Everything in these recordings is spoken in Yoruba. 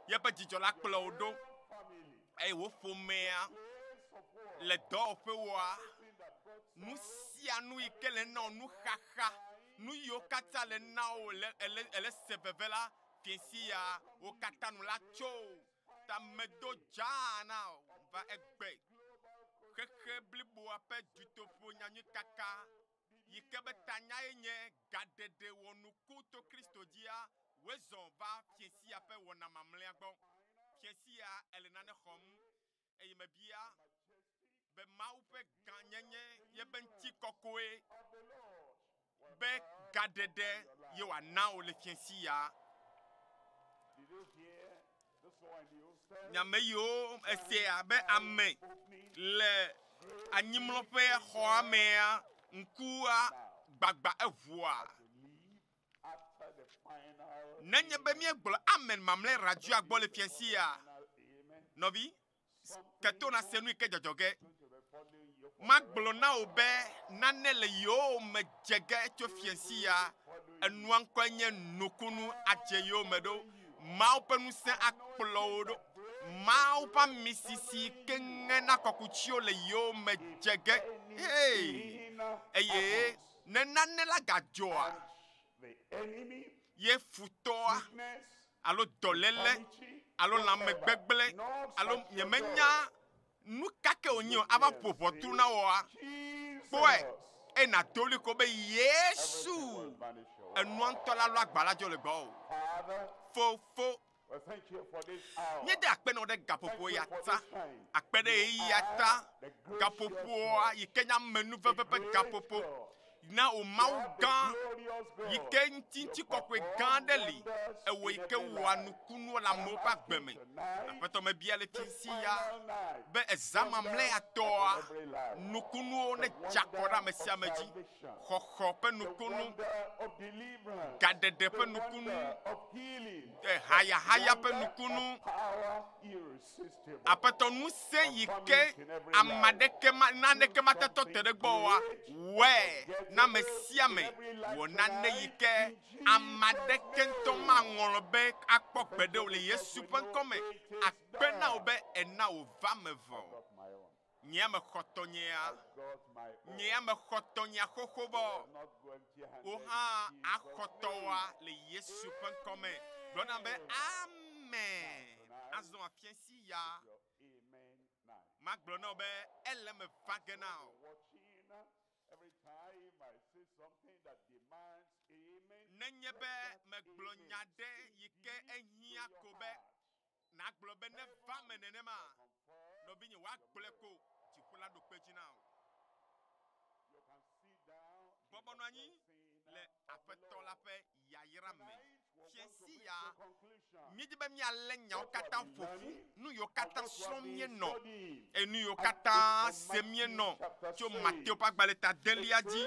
Ye pe dzidzɔ la kplɔ wo ɖo eye wo ƒomea le dɔwɔƒe wɔa nu sia nu yi ke le na wo nu xaxa nu yiwo katã le na wo ele se veve la fiesi ya wo katã nu la tso ta medo dzaa na va egbe xexe bliboa ƒe dutoƒo nyanyui kaka yi ke be tanya ye nye gaɖeɖe wɔnuku to Kristo dzia wezɔ va fiesi ya ƒe wɔna mamlɛa gbɔ fiesi ya ele nane xɔm eye mebia be Mawu ƒe gãnyenye ye be ŋutikɔkɔe be gaɖeɖe ye wòana wo le fiesi ya. Nyame yiwo esea be ame le anyimlɔƒe xɔa mea ŋkua gbagba eʋua nenye be míegblɔ amen mamlɛ radio gbɔ le fiesi ya nɔvi keto na se nu yi ke dzɔdzɔge magblɔ na wo be nane le yiwo me dzege tso fiesi ya enua ŋkɔe nye nukunu adze yiwo me ɖo Mawu ƒe ŋusẽ akplɔ wo ɖo Mawu ƒe amisisi ke ŋena kɔkutsiwo le yiwo me dzege eye ne nane la gadzɔa ye futɔa alo dɔléle alo lãmegbegblẽ alo nyemenya nu kake wònye o ava ƒo ʋɔtru na wɔa kpɔe eye nadoli ko be Yesu enua ŋutɔ la lɔ agba la dzo le gbɔwò fofo nye de akpe na wo ɖe gaƒoƒo ya ta akpe ɖe eyi ya ta gaƒoƒoa yi ke nye amenu veve ƒe gaƒoƒo na o Mawu gã yi ke ŋuti kɔkɔe gã aɖe li ewɔ yi ke wɔa nukunuwo le amewo ƒe agbe me aƒetɔ mebia le fiesi ya be eza mamlɛa tɔa nukunuwo ne dzakɔ ɖe ame sia ame dzi xɔxɔ ƒe nukunu gaɖeɖe ƒe nukunu hayahaya ƒe nukunu aƒetɔ ŋusẽ yi ke naneke matetɔ te ɖe gbɔ wa wɔe na me sia me wɔ nane yi ke ame aɖeke ŋutɔ maŋlɔ be akpɔ gbe ɖe wo le Yesu ƒe ŋkɔme akpe na wo be ena wòva me vɔ nye ame xɔtɔnyea xoxo vɔ wo hã axɔtɔwoa le Yesu ƒe ŋkɔme gblɔna be amen azɔ afiesi ya magblɔ na wo be ele me va ge na o. Nenye be megblɔ nya ɖe yi ke ehiã ko be nagblɔ be ne va me nenema nɔvinye woagblɔe ko dziƒo la ɖo kpe dzi na o. Bɔbɔ nɔ anyi le aƒetɔ la ƒe yayra me fiesi ya míedi be míalé nyawo katã ƒoƒu nu yiwo katã srɔ̃m míenɔ enu yiwo katã se míenɔ tso Mateo ƒe agbalẽ ta delia dzi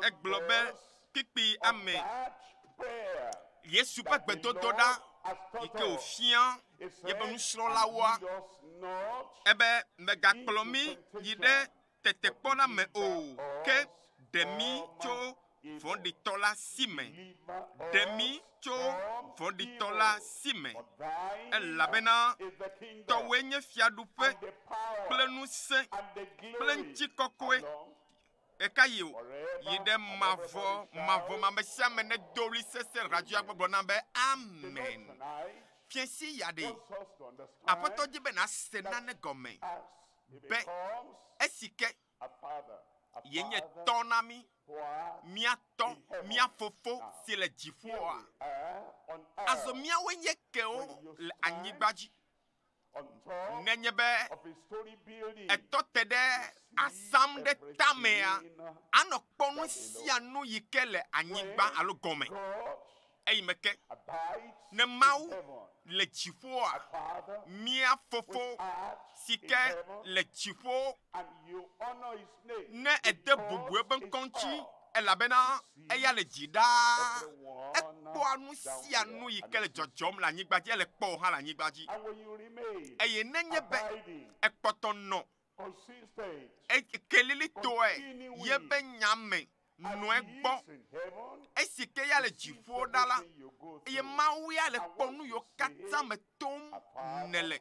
egblɔ be kpikpi ame Yesu ƒe gbedodo ɖa yi ke wòfia yebe nusrɔ̃lawoa ebe megakplɔ mi yi ɖe tetekpɔna me o ke ɖe mi tso vɔ̃ɖitɔ la si me ɖe mi tso vɔ̃ɖitɔ la si me elabena tɔwoe nye fiaɖuƒe kple ŋusẽ kple ŋutikɔkɔe eka yi o yi ɖe mavɔ mame sia ame ne do ɣli sesẽ radio gbɔgblɔ na be amen fiesi ya ɖe aƒetɔ di be nase nane gɔme be esi ke ye nye tɔ na mi míatɔ mía fofo si le dziƒoa azɔ míawoe nye kewo le anyigba dzi nenye be etɔ te ɖe asam ɖe tamea anɔ kpɔ nu sia nu yi ke le anyigba alo gɔme eyi me ke ne Mawu le dziƒoa mía fofo si ke le dziƒo ne ede bubu ebe ŋkɔ ŋuti elabena eya le dzi ɖaa ekpɔa nu sia nu yi ke le dzɔdzɔm le anyigba dzi ele kpɔ hã le anyigba dzi eye nenye be ekpɔtɔ nɔ kelili tɔe ye be nyame nɔe gbɔ esi ke ya le dziƒo ɖa la eye Mawu ya le kpɔ nu yiwo katã me tom nele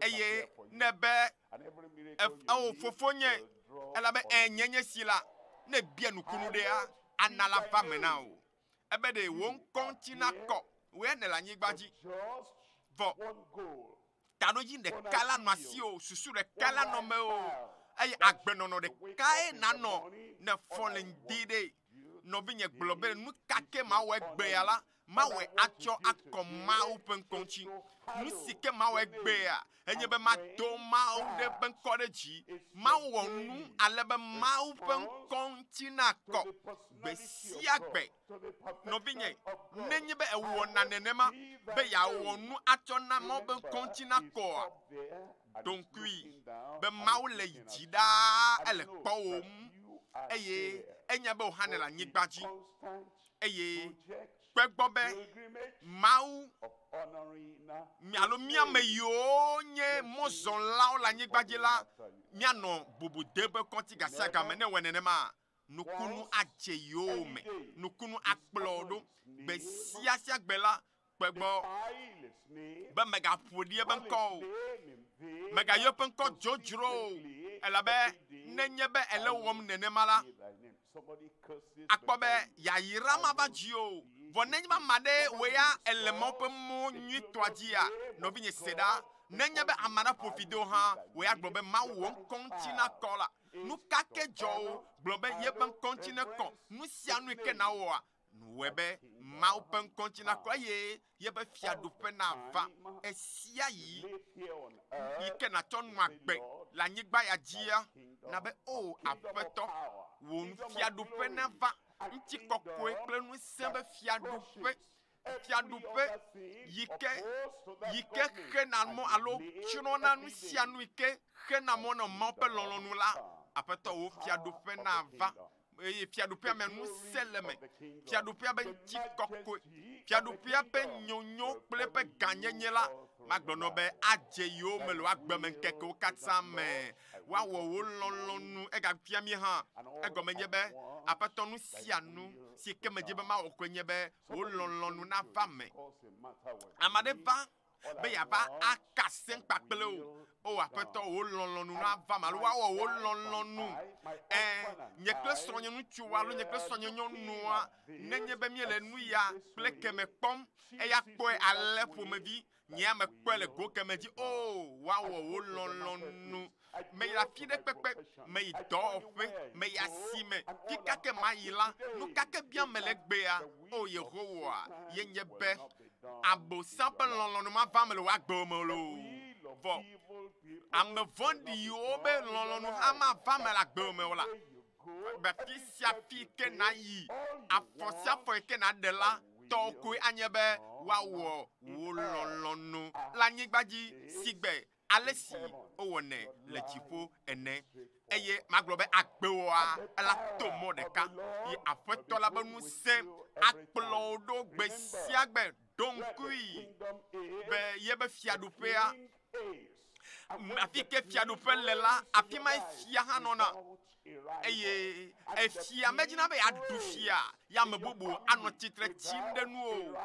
eye ne be ewɔ fofonye elabe nyenye si la ne bia nukunu ɖea ana la va me na o ebe ɖe wo ŋkɔ ŋuti na kɔ wo ya ne le anyigba dzi vɔ taɖodzi ɖeka la nɔ asi o susu ɖeka la nɔ me o eye agbenɔnɔ ɖekae nanɔ ne fɔ le ŋdi ɖe nɔvinye gblɔ be nu kake mawɔe gbea la mawɔe atsɔ akɔ Mawu ƒe ŋkɔ ŋuti nu si ke mawɔe gbea enye be mato Mawu ɖe ƒe ŋkɔ ɖe dzi Mawu wɔ nu ale be Mawu ƒe ŋkɔ ŋuti nakɔ gbe sia gbe nɔvinye nenye be ewɔna nenema be yeawɔ nu atsɔ na Mawu ƒe ŋkɔ ŋuti nakɔa donkui be Mawu le yi dzi ɖaa ele kpɔwòm eye enye be wòhã ne le anyigba dzi eye kpe gbɔ be Mawu alo míame yiwo nye mɔzɔlawo le anyigba dzi la míanɔ bubude be kɔnti gasia game ne wɔ nenema nukunu adze yiwo me nukunu akplɔ ɖo gbe sia sia gbe la kpe gbɔ be megaƒoɖi ebe ŋkɔ o megayɔ eƒe ŋkɔ dzodzro o elabe nenye be ele wɔm nenema la akpɔ be yayira mava dzi o vɔ nenye be ame aɖe wo ya ele Mawu ƒe mɔ nyuitɔa dzia nɔvinye se ɖa nenye be ame aɖe ƒo fi de wo hã wo ya gblɔ be Mawu wo ŋkɔ ŋuti nakɔ la nu kake dzɔ wo gblɔ be yeƒe ŋkɔ ŋuti nekɔ nu sia nu ke na wɔa nuwɔe be Mawu ƒe ŋkɔ ŋuti nakɔ eye yeƒe fiaɖuƒe nava esia yi ke natsɔ nu agbe le anyigba ya dzia na be o aƒetɔ wò fiaɖuƒe nava ŋutikɔkɔe kple ŋusẽ be fiaɖuƒe yi ke xena mɔ alo tsrɔ̃na nu sia nu yi ke xena mɔ na Mawu ƒe lɔlɔ̃nu la aƒetɔ wò fiaɖuƒe nava eye fiaɖuƒea me ŋusẽ le me fiaɖuƒea be ŋutikɔkɔe fiaɖuƒea be nyonyo kple be gãnyenye la magblɔ nɔ be adze yiwo me le woagbe me ŋkekewo katã me woawɔ wo lɔlɔ̃nu egafia mi hã egɔme nye be aƒetɔ nu sia nu si ke medzi be mawɔ koe nye be wo lɔlɔ̃nu nava me ame aɖe va be yava aka se kpakple o aƒetɔ wo lɔlɔ̃nu nava me alo woawɔ wo lɔlɔ̃nu nye kple srɔ̃nye ŋutsuwo alo nye kple srɔ̃nye nyɔnua nenye be míele nu ya kple keme kpɔm eya kpɔe ale ƒomevi nye ame kpɔe le go keme dzi woawɔ wo lɔlɔ̃nu me yi afi ɖe kpekpe me yi dɔwɔƒe me yi asime fi kake ma yi la nu kake bia me le gbea Yehowa yenye be abosam ƒe lɔlɔ̃nu ma va me le woagbewo me lo vɔ ame vɔ̃ɖi yiwo be lɔlɔ̃nu hã ma va me le agbewo me o la be fi sia fi ke na yi afɔ sia afɔ yi ke na ɖe la tɔwo koe anye be woawɔ wo lɔlɔ̃nu le anyigba dzi si gbe ale si wowɔnɛ le dziƒo ene eye magblɔ be agbewoa ela to mɔ ɖeka yi aƒetɔ la be ŋusẽ akplɔwo ɖo gbe sia gbe donkui be yebe fiaɖuƒea afi ke fiaɖuƒe le la afi ma fia hã nɔna eye efia medzina be yaɖu fia ya ame bubu anɔ tsitre tsim ɖe nu o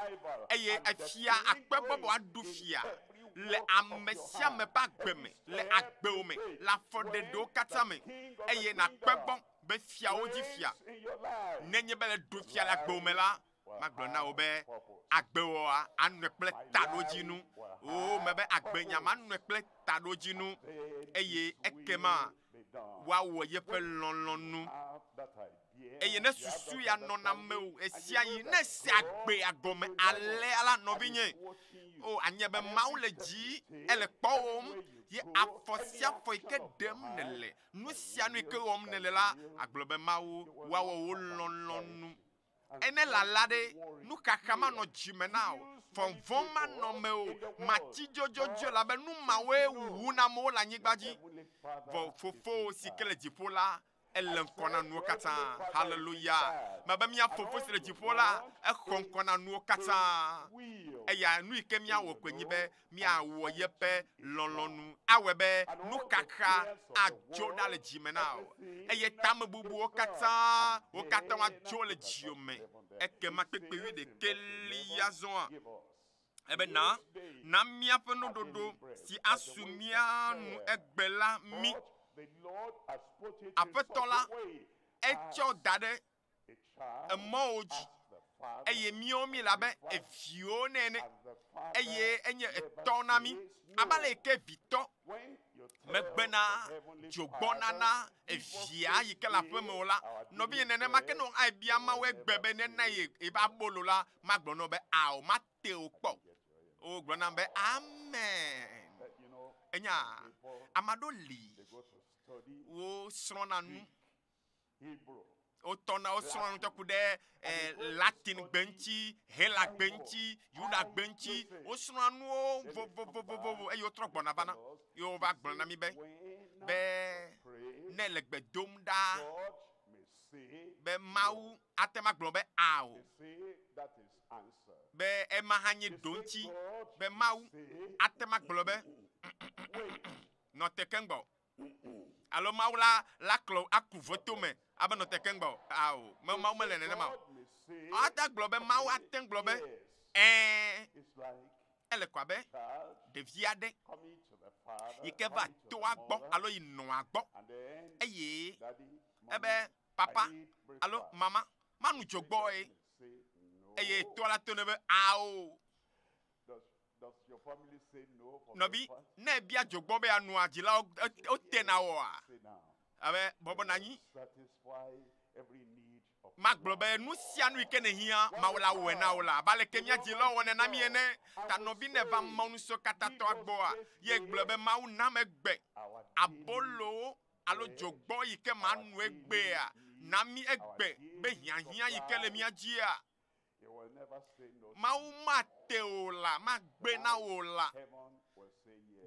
eye efia akpe gbɔ be woaɖu fia le ame sia ame ƒe agbe me le agbewo me le afɔɖeɖewo katã me eye nakpe gbɔ be fiawo dzi fia nenye be le ɖu fia le agbewo me la magblɔ na wo be agbewoa anɔe kple taɖodzinu me be agbenyama anɔe kple taɖodzinu eye ekema woawɔ yeƒe lɔlɔ̃nu eye ne susu ya nɔna me o esia yi ne se agbea gɔme alea la nɔvinye anye be Mawu le dzi ele kpɔwòm ye afɔ sia afɔ yi ke ɖem nele nu sia nu yi ke wɔm nele la agblɔ be Mawu woawɔ wo lɔlɔ̃nu ene lala ɖe nuxaxa manɔ dzime na o vɔvɔ̃ manɔ me o mati dzodzodzo labe nu mawoe wu na amewo le anyigba dzi vɔ fofo si ke le dziƒo la elle nkona nuo kata hallelujah ma ba mi afofo sele jifola e khonkona nuo kata eya nu ike mi awo kwenyi be mi awo yepe lolonu awebe nu kakra ajo na le jimena eye tam bubu o kata wa jo le jiome eke ma pepe wi de keliazon ebe na mi afeno dodo si asumia nu egbela mi apetola echo dade emoji eye miomi labe evio nene eye enye etonami abale ke vito megbena jogbonana evia yike la feme ola no bi nene makeno ai bia ma we gbebe nene e ba bolola magbono be ao mate okpo o gbona be amen enya amado li o srona nu o tona o srona to kude latin gbenchi hela gbenchi yuda gbenchi o srona nu vo e yo trogbo na bana yo ba gbon na mi be ne le gbedom da be mau atema gbon be ao be e ma hanye donchi be mau atema gbon be no tekengbo alo maula la klo akuvoto me aba no tekengbo awo ma me le nene ma ata globe ma wa ten globe ele kwabe de viade ikeva to agbo alo inu agbo eye ebe papa alo mama manu jogbo eye to la to nebe awo Does your family say no for Nobi ne bia jogbo be anu ajila o tena wo a abe bobo nanyi every need of maglobe nu sia nu ike ne hia mawla we na wala bale kemia jila wona na mi ene ta nobi ne va monu so katato agbo a ye globe mawu na megbe abolo alo jogbo ike manu egbe a na mi egbe be hia ike le mi ajia you will never say no. Mau mateola, magbena ola.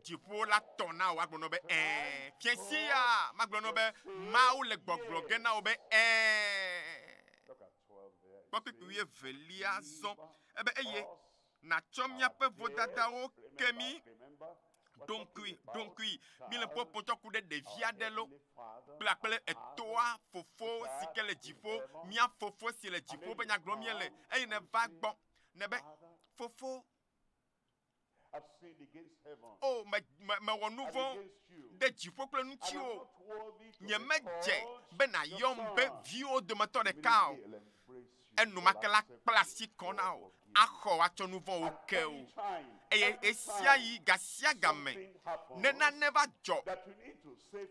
Jipo la tona o agbono be piensia magbono be mau le gbogloge na obe Look at 12 there. Papi piye velia zon ebe eye na chomia pe vodada o kemi donc oui bile popo tokude de viadelo bla pele etoa fofo sikele jipo mia fofo si le jipo be nya glomiele eye ne vagbon nebe fofo I've sinned against heaven. oh me wo nouveau de jipo ple nu ti o nye meje be na yombe vio de moto de kao enu makela plastique kona o akho acho nouveau o ke o eye esia yi gasia game nena never job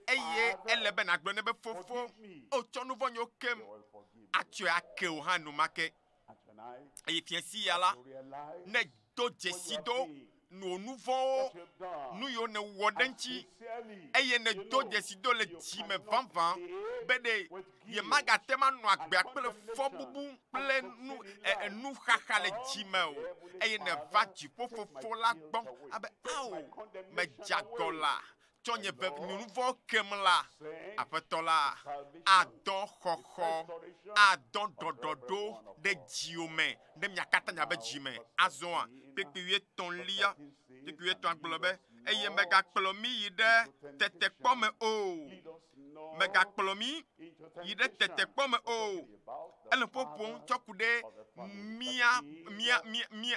eye elebe na gbe nebe fofo o cho nouveau nyo kem acho ake o hanu make eye piensi yala ne do jesido no nouveau nu yo ne wodenchi eye ne do jesido le jime vanvan bede ye magatema no agbe akpele fo bubu ple nu kaka le jime o eye ne va jipo fofo la gbon abe ao me jagola tonye ve nouveau kemla apetola adon khokho adon dododo de jiome de miakata nya be jime azon pepiwe ton lia pepiwe ton globe eye mega kplomi yide tete kpome o mega kplomi yide tete kpome o ele popon chokude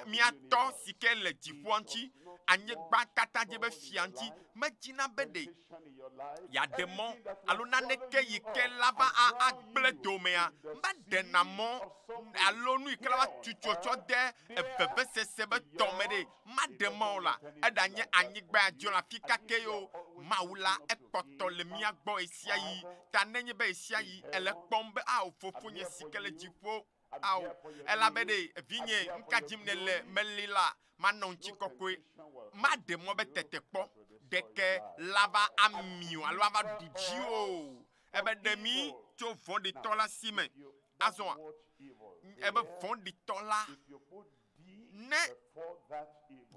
mia to sikele jiponchi anye gba kata jebe fianchi majina bede ya demon alona neke yike lava a gble domea ba denamo alonu iklava tuchocho de efebe sesebe tomede ma demon la edanye anye gba jola fika keyo maula ekpoto le mia gbo esia yi tanenye be esia yi ele pombe a ofofo nye sikele jipo aw elabede vinye nkajimnele melila manon chikokwe made mo be tetekpo deke lava amio lava dujio ebe demi to vondi tola sime azon ebe vondi tola ne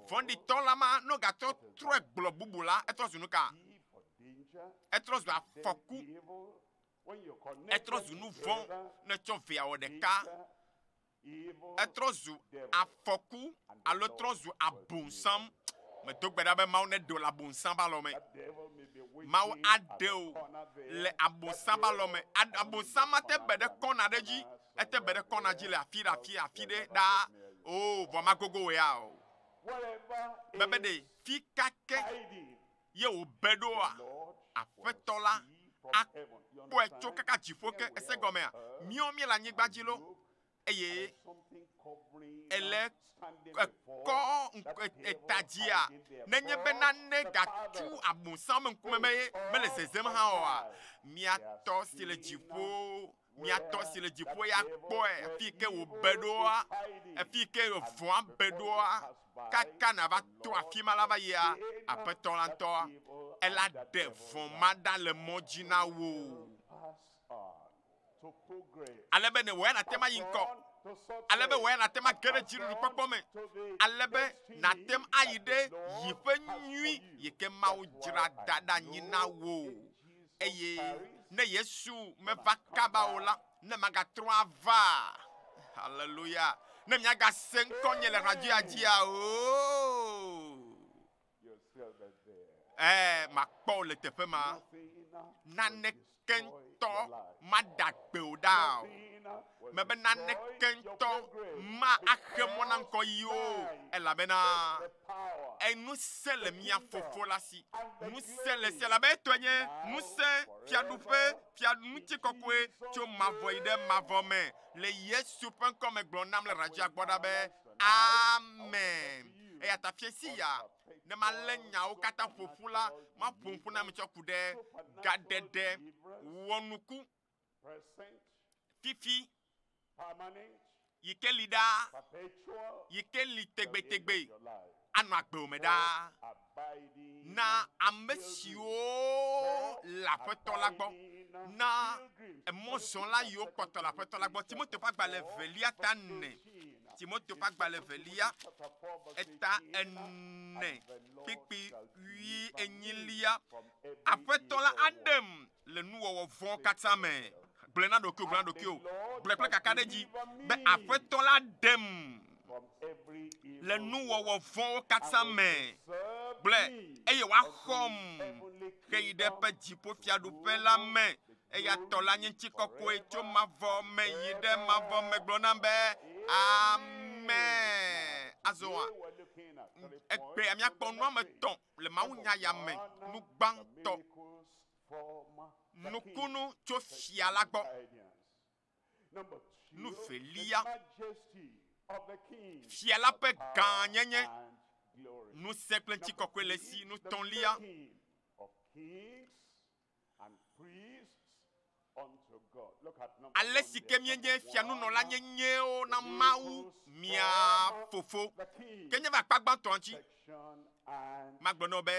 vondi tola ma no gato tre globubula etros nuka etros va foku etrɔ zu nu vɔ ne tsɔ viawɔ ɖeka etrɔ zu afɔku alo trɔ zu abonsam medo gbe ɖa be Mawu ne do le abonsam ba lɔ me Mawu aɖe o le abonsam ba lɔ me abonsam ate be ɖe kɔna ɖe dzi ete be ɖe kɔna dzi le afi ɖe ɖa o vɔ ma gogo ya o bebe ɖe fi kake ye wo be ɖoa aƒetɔ la akpɔe tso kaka dziƒo ke ese gɔmea míɔ mi le anyigba dzi lo eye ele kɔ etadzia nenye be nane gatu abonsam ŋkume mele zezem hã oa miatɔ si le dziƒo ya kpɔe afi ke wo be ɖoa afi ke vɔa be ɖoa kaka na va to afi ma la va yia aƒetɔ la ŋutɔ ela ɖe vɔ ma ɖa le mɔ dzi na wo ale be ne wɔya na tema yi ŋkɔ ale be wɔya na tema ge ɖe dziɖuɖu kpɔkpɔ me ale be na tem ayi ɖe yiƒe nyui yi ke Mawu dzra da ɖe anyi na wo eye ne Yesu meva kaba o la ne magatrɔ ava haleluya ne miagase ŋkɔ nye le radioa dzia o makpɔ le teƒe ma nane kentɔ ma dagbe o ɖa o mebe nane kentɔ ma axe mɔ na ŋkɔ yi o elabena enuse le mia fofo la si nuse le si elabe etɔe nye nuse fiaɖuƒe ŋutikɔkɔe tso mavɔ yi ɖe mavɔ me le Yesu ƒe ŋkɔ me gblɔ nam le radioa gbɔ ɖa be amen eya ta fiesi ya ne ma lé nyawo katã ƒoƒu la ma ƒoƒu na mi tsɔ ku ɖe gaɖeɖe wɔnuku fifi yi ke li ɖa yi ke li tegbetegbe anɔ agbe me ɖa na ame siwo le aƒetɔ la gbɔ na emɔzɔla yiwo kpɔtɔ le aƒetɔ la gbɔ Timote ƒe agbalẽ velia ta 4 Timote ƒe agbalẽ velia eta 4 kpikpi 8 aƒetɔ la aɖem le nuwɔwɔ vɔ katã me gblẽ na ɖokuiwo gblẽ kple kaka ɖe dzi be aƒetɔ la ɖem le nuwɔwɔ vɔwo katã me gblẽ eye woaxɔm heyi ɖe ƒe dziƒo fiaɖuƒe la me eya tɔ la nye ŋutikɔkɔe tso mavɔ me yi ɖe mavɔ me gblɔ nam be amen azɔa egbea miakpɔ nua me tɔn le mawunya ya me nugbãtɔ nukunu tso fia la gbɔ nu velia fia la ƒe gã nyenye nusẽ kple ŋutikɔkɔe le si nu tɔ̃lia ale si ke mienye fianunɔla nyenyewo na Mawu mia fofo ke nye va akpa gbãtɔ ŋuti magblɔ nɔ be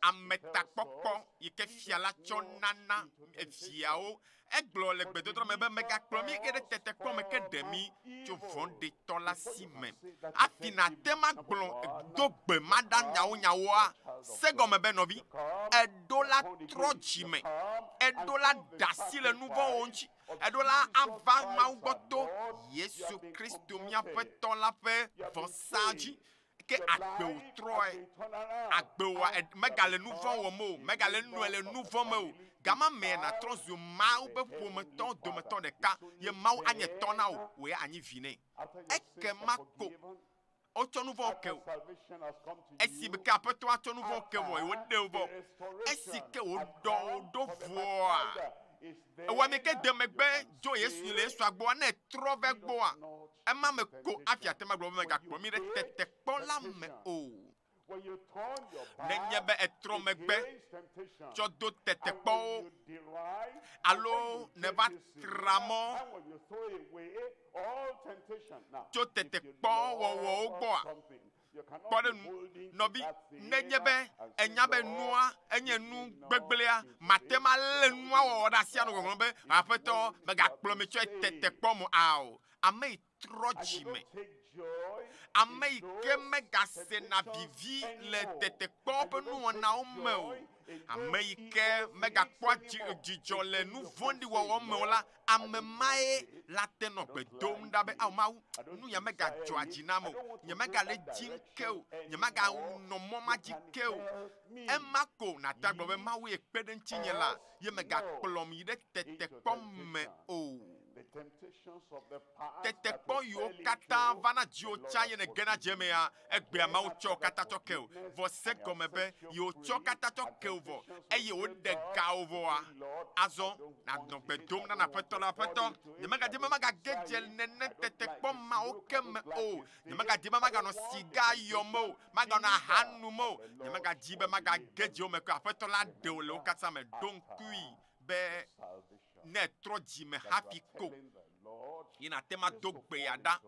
ametakpɔkpɔ yi ke fia la tsɔ nana efiawo egblɔ le gbedodrɔ me be megakplɔ mi ke ɖe tetekpɔ me ke ɖe mi tso vɔ̃ɖetɔ la si me afi nate ma gblɔ do gbe ma ɖa nyawoa segɔme be nɔvi eɖo la trɔ dzime eɖo la da si le nu vɔ̃wo ŋuti eɖo la ava Mawu gbɔ to Yesu Kristo miaƒe tɔ la ƒe vɔsa dzi ke agbewo trɔe agbewoa megale nu vɔ̃ wɔm o megale nɔe le nu vɔ̃ me o gama me na trɔ zu Mawu ƒe ƒometɔ dometɔ ɖeka ye Mawu anye tɔ na wo wòye anyi vi nɛ ekema ko wotsɔ nu vɔ̃ ke o esi be ke aƒetɔ atsɔ nu vɔ̃ ke vɔ woɖe wo vɔ esi ke woɖɔ wo ɖo vɔa ewɔ mi ke de megbe dzo Yesu le Yesua gbɔa ne trɔ ve gbɔa ema me ko afi ate ma gblɔ be megakplɔ mi ɖe tetekpɔ la me o nenye be etrɔ megbe tsɔ do tetekpɔwo alo ne va tra mɔ tso tetekpɔ wɔwɔwo gbɔa kpɔ ɖe nu nɔvi nenye be enya be nua enye nu gbegblẽa mate ma lé nua wɔwɔ ɖe asi anɔ gbɔgblɔ be aƒetɔ megakplɔ mi tso tetekpɔ mo ao ame yi trɔ dzime ame yi ke megase na vivi le tetekpɔ ƒe nuwɔnawo me o, ame yi ke megakpɔ dzidzɔ le nu vɔ̃ɖi wɔwɔ me o la, ame mae la te nɔ gbe dom ɖa be awo Mawu, nu ya megadzɔ adzi nam o, nye megale dim ke o, nye meganɔ mɔ ma dzi ke o. Ema ko nata gblɔ be Mawu ye kpe ɖe ŋutinye la, ye megakplɔm yi ɖe tetekpɔ me o. Tetekpɔ yiwo katã vana dziwo tsã ye ne gena dzemea, egbea Mawu tsɔ katã tsɔ ke o. Vɔ se gɔme be yewo tsɔ katã tsɔ ke o vɔ, eye woɖe ga wo vɔa, azɔ nanɔ gbe dom na Aƒetɔ la, Aƒetɔ, nye megadi be magage dze nene tetekpɔ mawo ke me o, nye megadi be maganɔ siga yɔm o, maganɔ aha num o, nye megadi be magage dze wo me ko Aƒetɔ la ɖe wo le wo katã me ɖo ŋkui be ne trɔ dzi me hafi ko yina te ma do gbe ya ɖa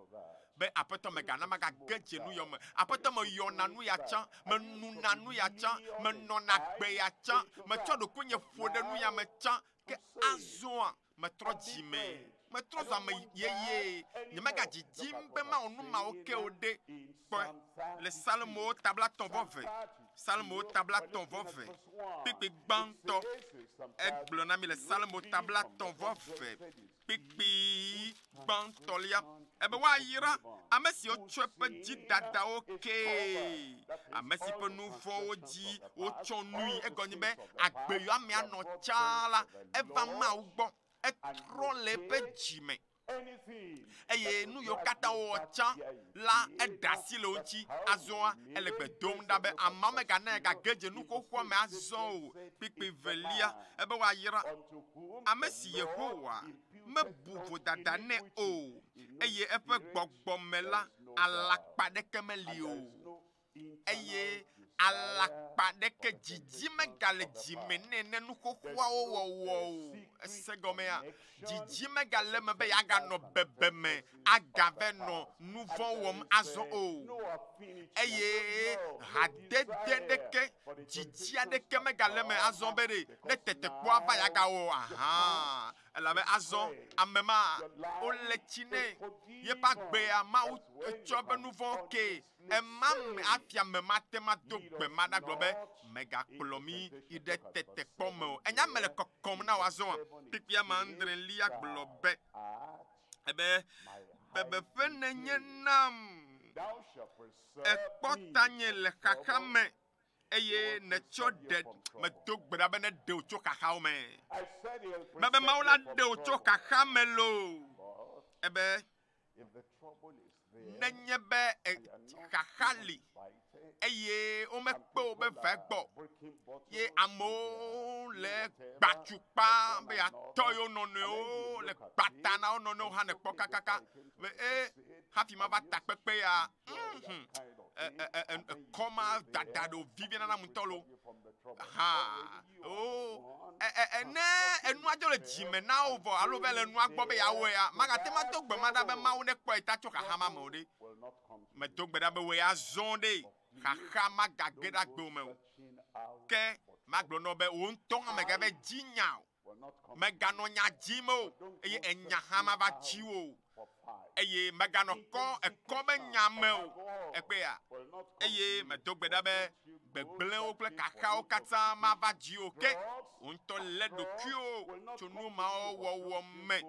be Aƒetɔ megana magage dze nu yɔ me. Aƒetɔ me yɔna nu ya tsã, me nuna nu ya tsã, me nɔna gbe ya tsã, me tsɔ ɖokuinye ƒo ɖe nu ya me tsã, ke azɔa metrɔ dzi me, metrɔ zɔ ame yeye, nye megadzidzim be mawɔ nu mawo ke o ɖe kpɔe le Psalmo tabla 1:20. Psalmo tabla 1:20. Kpikpi gbãtɔ egblɔ na mi le Psalmo tabla 1:20. Kpikpi gbãtɔlia ebe woayra ame siwo tsɔ eƒe dzidadawo ke, ame si ƒe nu vɔ̃wo dzi wotsɔ nui, egɔnye be agbe yɔ amea nɔ tsã la, eva Mawu gbɔ, etrɔ le eƒe dzi me. Eye nu yiwo katã wowɔ tsã la eɖe asi le wo ŋuti, azɔa ele gbe dom ɖa be ameawo megana gage dze nu xoxoa me azɔ o. Kpikpi velia ebe woayra ame si Yehowa mebu vodada nɛ o, eye eƒe gbɔgbɔ me la alakpa ɖeke meli o, eye alakpa ɖeke dzidzi megale dzi me nɛ ne nu xoxoawo wɔwɔ o. Ese gɔmea, dzidzi megale me be yeaganɔ bebe me agave nɔ nu vɔ̃ wɔm azɔ o, eye hadede ɖeke dzidzi aɖeke megale me azɔ be ɖe ne tetekpɔa va yagawɔ aha, elabe azɔ ame ma wole tsi nɛ yeƒe agbea Mawu tsɔ be nu vɔ̃ ke ema me afia me mate ma do gbe ma ɖa gblɔ be megakplɔ mi yi ɖe tetekpɔ me o. Enya me le kɔkɔm na wazɔa, kpikpia ma andre lia gblɔ be ebe bebeƒe nenye nam, ekpɔ tanye le xaxa me, eye netsɔ ɖe medo gbe ɖa be ne ɖe wò tso xaxawo me. Mebe Mawu la ɖe wò tso xaxa me lo, ebe nenye be xaxa li eye womekpe wo be va gbɔ, ye amewo le gbatukpa be atɔ yewo nɔnɔewo le gbata na wo nɔnɔewo hã ne kpɔ kakaka be hafi ma va takpekpe ya kɔma dada ɖo viviana na ŋutɔ lo ha o ne enua dzo le dzime na wo vɔ alo be le enua gbɔ be yawoe ya magate ma do gbe ma ɖa be Mawu ne kpɔe ta tso xaxa ma me o ɖe, medo gbe ɖa be wo ya zɔ ɖe xaxa magage ɖa gbe me o, ke magblɔ nɔ be wo ŋutɔ hã megabe dzi nya o, meganɔ nya dzim o, eye enya hã ma va dzi o, eye meganɔ ekɔ be nya me o, ekpea, eye medo gbe ɖa be gbegblẽwo kple kaxawo katã ma va dzi o, ke wo ŋutɔ lé ɖokuiwo tso nu mawo wɔwɔ me,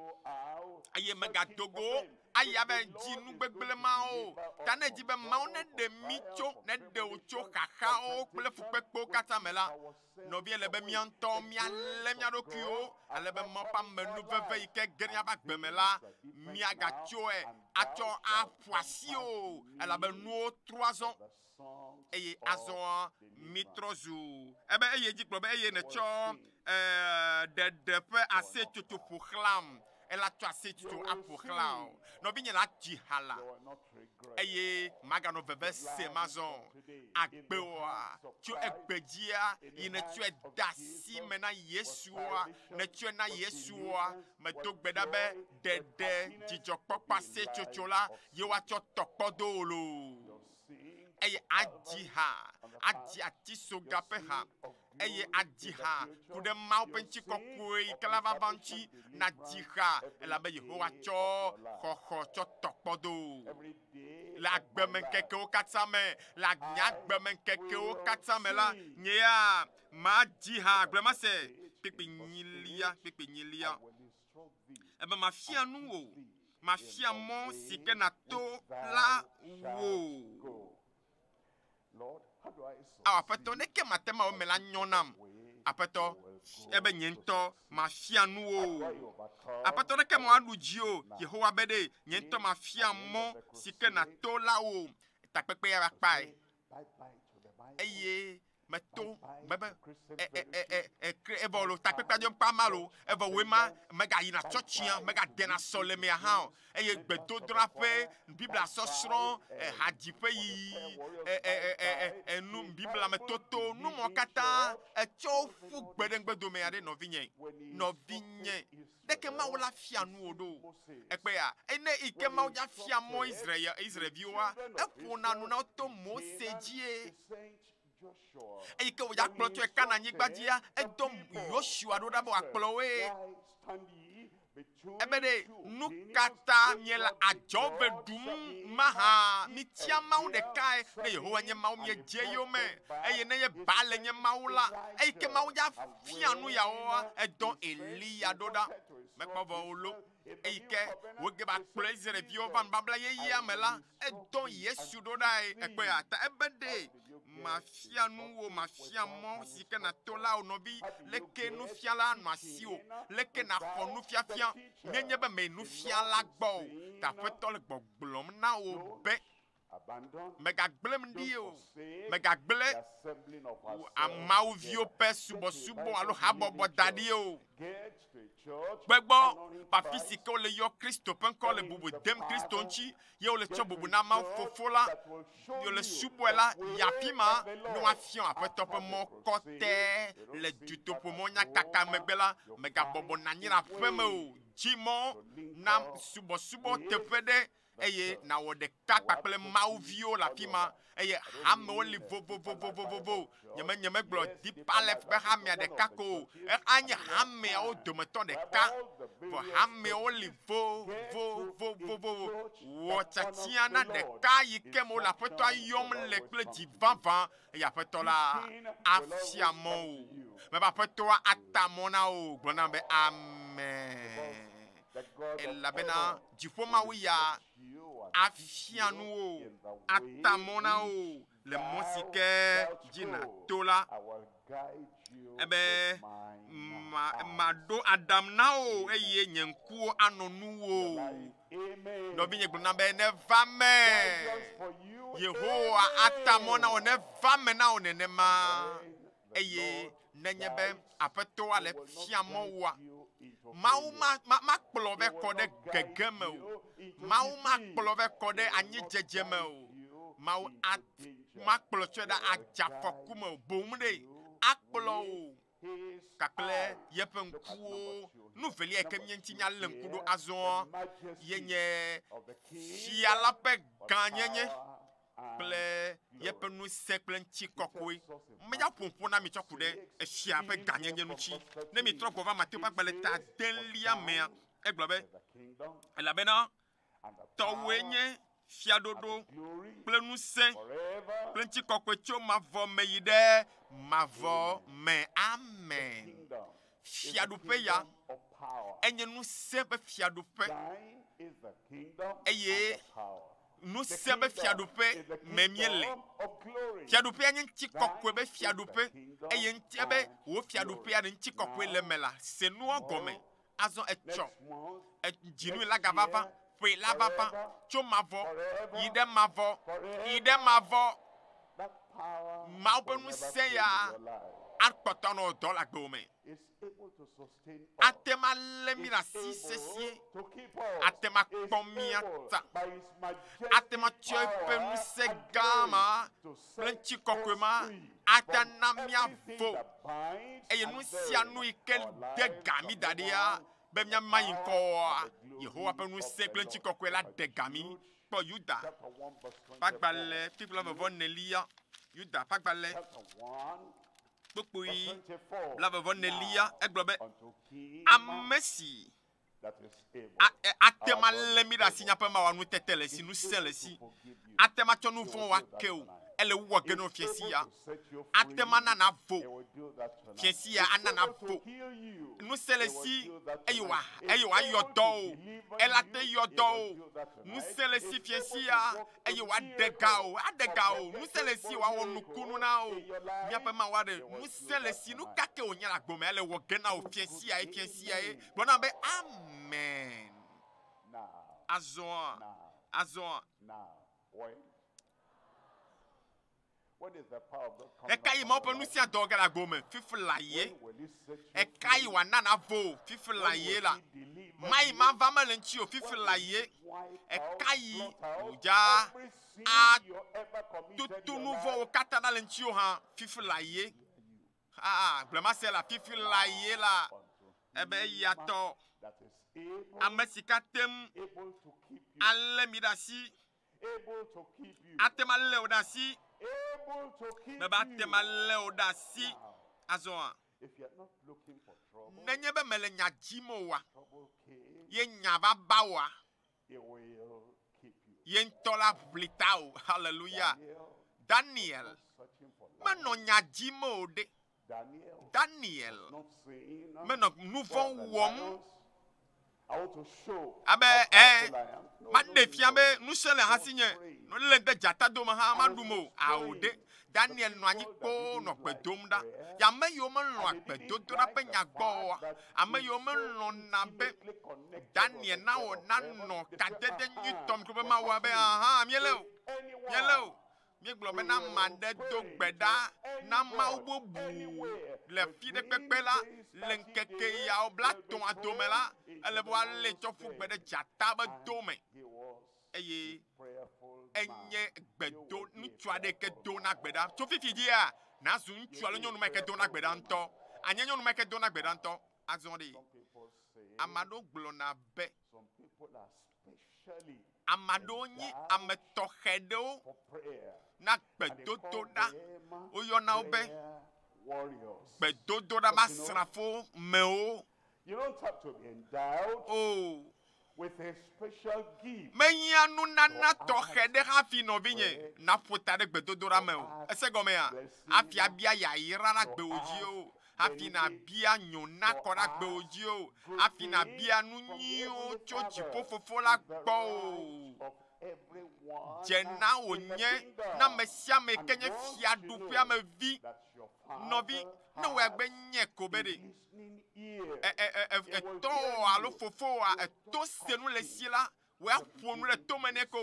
eye megadogo ayi abe dzi nu gbegblẽ mawo, ta ne dzi be Mawu ne ɖe mi tso, ne ɖe wò tso xaxawo kple fukpekpewo katã me la, nɔvia le be mía ŋutɔ míalé mía ɖokuiwo, ale be Mawu ƒe amenu veve yi ke ge míaƒe agbe me la, míagatsoe atsɔ aƒo asi o, elabe nuwo trɔ azɔ, eye azɔ mi trɔ zu ebe eye dzi kplɔ be eye netsɔ ɖeɖe ƒe asetsotso ƒo xlãm, ela tsɔ asetsotso aƒo xlã o, nɔvinye la dzi ha la, eye maganɔ veve se mazɔ agbewoa tso egbe dzia yi netsɔe da asi me na Yesua, netsɔe na Yesua, medo gbe ɖa be ɖeɖe dzidzɔkpɔkpɔ asetsotso la yewoatsɔ tɔkpɔ do wo lo, eye adzi ha, adzi atisoga ƒe ha, eye adzi ha ku ɖe Mawu ƒe ŋutikɔkɔe yi ke la vava ŋuti na dzi ha, elabe Yehowa tsɔ xɔxɔ tsɔ tɔkpɔ do le agbemeŋkekewo katã me le agbemeŋkekewo katã me la nye ya ma di hã gblɔma se kpekpe nyilia ebe mafia nu wo mafia mɔ si ke na to la wo aƒetɔ neke mate ma wo me la nyɔ nam aƒetɔ ebe nye ŋutɔ mafia nu wo aƒetɔ neke ma aɖu dzi o Yehowa be ɖe nye ŋutɔ mafia mɔ si ke na to la wo takpekpe ya va kpae eye meto bebe evɔ lo takpekpe aɖe kpa ma lo evɔ woe ma mega yina tsɔtsia mega dena sɔlemea hã o eye gbedodraƒe biblia sɔsrɔ̃ hadziƒe yiyi enu biblia me toto nu mɔ katã etsɔ ƒu gbeɖeŋgbedome aɖe nɔvinye deke mawo la fia nu wo ɖo ekpe ya ene ike mawo dza fia mɔ Israelviwoa eƒona nu na wo to Mose dzie eyi ke wòdza kplɔ tso Kananyigba dzia edɔ Yosua ɖo ɖa be wòakplɔ woe ebe ɖe nu katã nye le adzɔbe ɖum mahã mitia Mawu ɖekae ne Yehowa nye Mawu miedze yome eye ne ye Baal nye Mawu la eyi ke Mawu dza fia nu yawoa edɔ Eliya ɖo ɖa mekpɔ vɔ wo lo eyi ke woge ba kplɔ Israelviwo va nubabla yeyea me la edɔ Yesu ɖo ɖae ekpe ya ta ebe ɖe mafia nu wo mafia mɔ si ke na to la wo nɔvi leke nufiala nɔ asi o leke na xɔ nufiafia nenye be me nufiala gbɔ o ta aƒetɔ le gbɔgblɔm na wo be megagblẽm ɖi o megagblẽ amawuviwo ƒe subɔsubɔ alo habɔbɔ da ɖi o gbɛgbɔ pafi si ke wole yɔ Kristo ƒe ŋkɔ le bubu dem Kristo ŋuti ye wole tsɔ bubu na Mawu Fofo la wole subɔe la yi afi ma ne woafia aƒetɔ ƒe mɔ kɔtɛe le dutoƒomɔ nyakaka megbe la megabɔbɔ na anyi le aƒe me o dzimɔ na subɔsubɔ teƒe ɖe eye nawɔ ɖeka kpakple mawuviwo le afi ma eye hamewo li vovovovovovo nyeme gblɔ Deeper Life ƒe hamea ɖeka ko o anye hameawo dometɔ ɖeka vɔ hameawo li vovovovovo wɔ tsatia na ɖeka yi ke me wole aƒetɔa yɔm le kple dzi vavã eye aƒetɔ la afia mɔ o mebe aƒetɔa ata mɔ na o gblɔ na be amen elabena dziƒomawu ya afia nu wo ata mɔ na o le mɔ si ke dzi na to la ebe maɖo Adam na o eye nye ŋkuwo anɔ nu wo nɔvinye gblɔ na be neva me Yehowa ata mɔ na o neva me na o nenema eye nenye be aƒetɔa le fia mɔ woa Mawu makplɔ ve kɔ ɖe gege me o Mawu makplɔ ve kɔ ɖe anyidzedze me o Mawu makplɔ tsɔe ɖe adzafɔku me o boŋ ɖe akplɔ o kakple yeƒe ŋkuwo nu velia yi ke mie ŋuti nya le ŋku ɖo azɔ yenye fia la ƒe gãnyenye kple yeƒe ŋusẽ kple ŋuti kɔkɔe menya ƒoƒo na mi tsɔ ku ɖe efia ƒe gãnyenye ŋuti ne mi trɔ gbɔ va Matewu ƒe agbalẽ ta 8 mea egblɔ be elabena tɔwoe nye fiaɖoɖo kple ŋusẽ kple ŋuti kɔkɔe tso mavɔ me yi ɖe mavɔ me amen fiaɖuƒe ya enye ŋusẽ ƒe fiaɖuƒe eye ŋusẽ ƒe fiaɖuƒe me míele fiaɖuƒea nye ŋuti kɔkɔe ƒe fiaɖuƒe eye ŋuti be wo fiaɖuƒea ɖe ŋuti kɔkɔe le me la se nuwo gɔme azɔ etsɔ dzinu la gavava ƒe la vava tso mavɔ yi ɖe mavɔ Mawu ƒe ŋusẽ ya akpɔtɔ nɔ dɔ le agbewo me ate ma lé mi ɖe asi sesie ate ma kpɔ mia ta ate ma tsɔ eƒe ŋusẽ gã ma kple ŋuti kɔkɔe ma ate na mia vo eye nu sia nu yi ke de ga mi da ɖia be mia ma yi ŋkɔa Yehowa ƒe ŋusẽ kple ŋuti kɔkɔe la de ga mi kpɔ Yuda ƒe agbalẽ fifla 24 Yuda ƒe agbalẽ kpokpoe 24 egblɔ be ame si that is able. Atema lemira si nyapa ma wanu tetele si nu sele si. Atema chonu von wa keu. Ele wo geno fiesi ya. Atema na na vo. Fiesi ya ana na vo. Nu sele si eyowa yodo. Elate yodo. Nu sele si fiesi ya eyowa degao. Adegao. Nu sele si wa wonu kunu na o. Nyapa ma wa de nu sele si nu kake o nyala gbome ele wo gena o fiesi ya e. Bona be amen. Now, Azon. when is the power of God E coming kai upon mo your pe nu life? si adoga la gbome fifula ye. When will he set you E free? kai wa nana vo fifula When ye will la. he deliver Mai you? ma va malenchi o When fifula will ye. he wipe E out, kai blot out uja every sin a you ever committed in tutu your nu life? vo kata na lenchi o ha fifula ye. Blema se la fifula ye la. Unto Ebe him yato that is able amesikatem to keep you, alle midasi able to keep you, atema leodasi able to keep beba you. atema leodasi Now, azoa if you're not looking for trouble, nenye be mele nyajimo wa trouble came, ye nyava bawa it will keep you. ye ntola blitao hallelujah Daniel was searching for life. meno nyajimo de Daniel Not saying, meno nuvon the wom lions, I want to show abe how powerful I am. No, ma no, de no. fiabe nusele hasinye no le de jata do ma ha madumo aude Daniel no anyi ko no pedom da ya me yo me no apedodo da pe nyagbo ame yo me no na be Daniel na o na no kadede nyutom ko be ma wa be aha miele mi glo be na mande do gbeda na ma ubobu le fi de pepe la le nkeke ya o blaton adomela ele bo ale tofu gbede jata be dome He was eye prayerful enye gbedo ŋutsu aɖe ke do na gbeda tso fifi dia na zu ŋutsu alo nyɔnu ke do na gbeda ŋutɔ anye nyɔnu ke do na gbeda ŋutɔ azɔ de Some people say ame aɖewo gblɔ na be some people are specially ame aɖewo nye ame tɔxɛ ɖewo for prayer. na And they gbedodo call ɖa them woyɔna wo be prayer warriors. gbedodo ɖa ba srafo mewo You don't have to be endowed o with a special gift. menya nunana tɔxɛ ɖe hafi nɔvi nye na ƒota ɖe gbedodo ɖa me o ese gɔmea hafi abia yayra na gbewo dzi o hafi na bia nyo na kɔ na gbewo dzi o hafi na bia nu nyuiwo tso dziƒo fofo la gbɔ o Of everyone dze na wònye na ame sia ame ke nye fiaɖuƒea me vi that your nɔvi ne wò agbe nye ko be ɖe listening ear. etɔ alo fofoa eto senu le si la wòa ƒo nu ɖe tome nɛ ko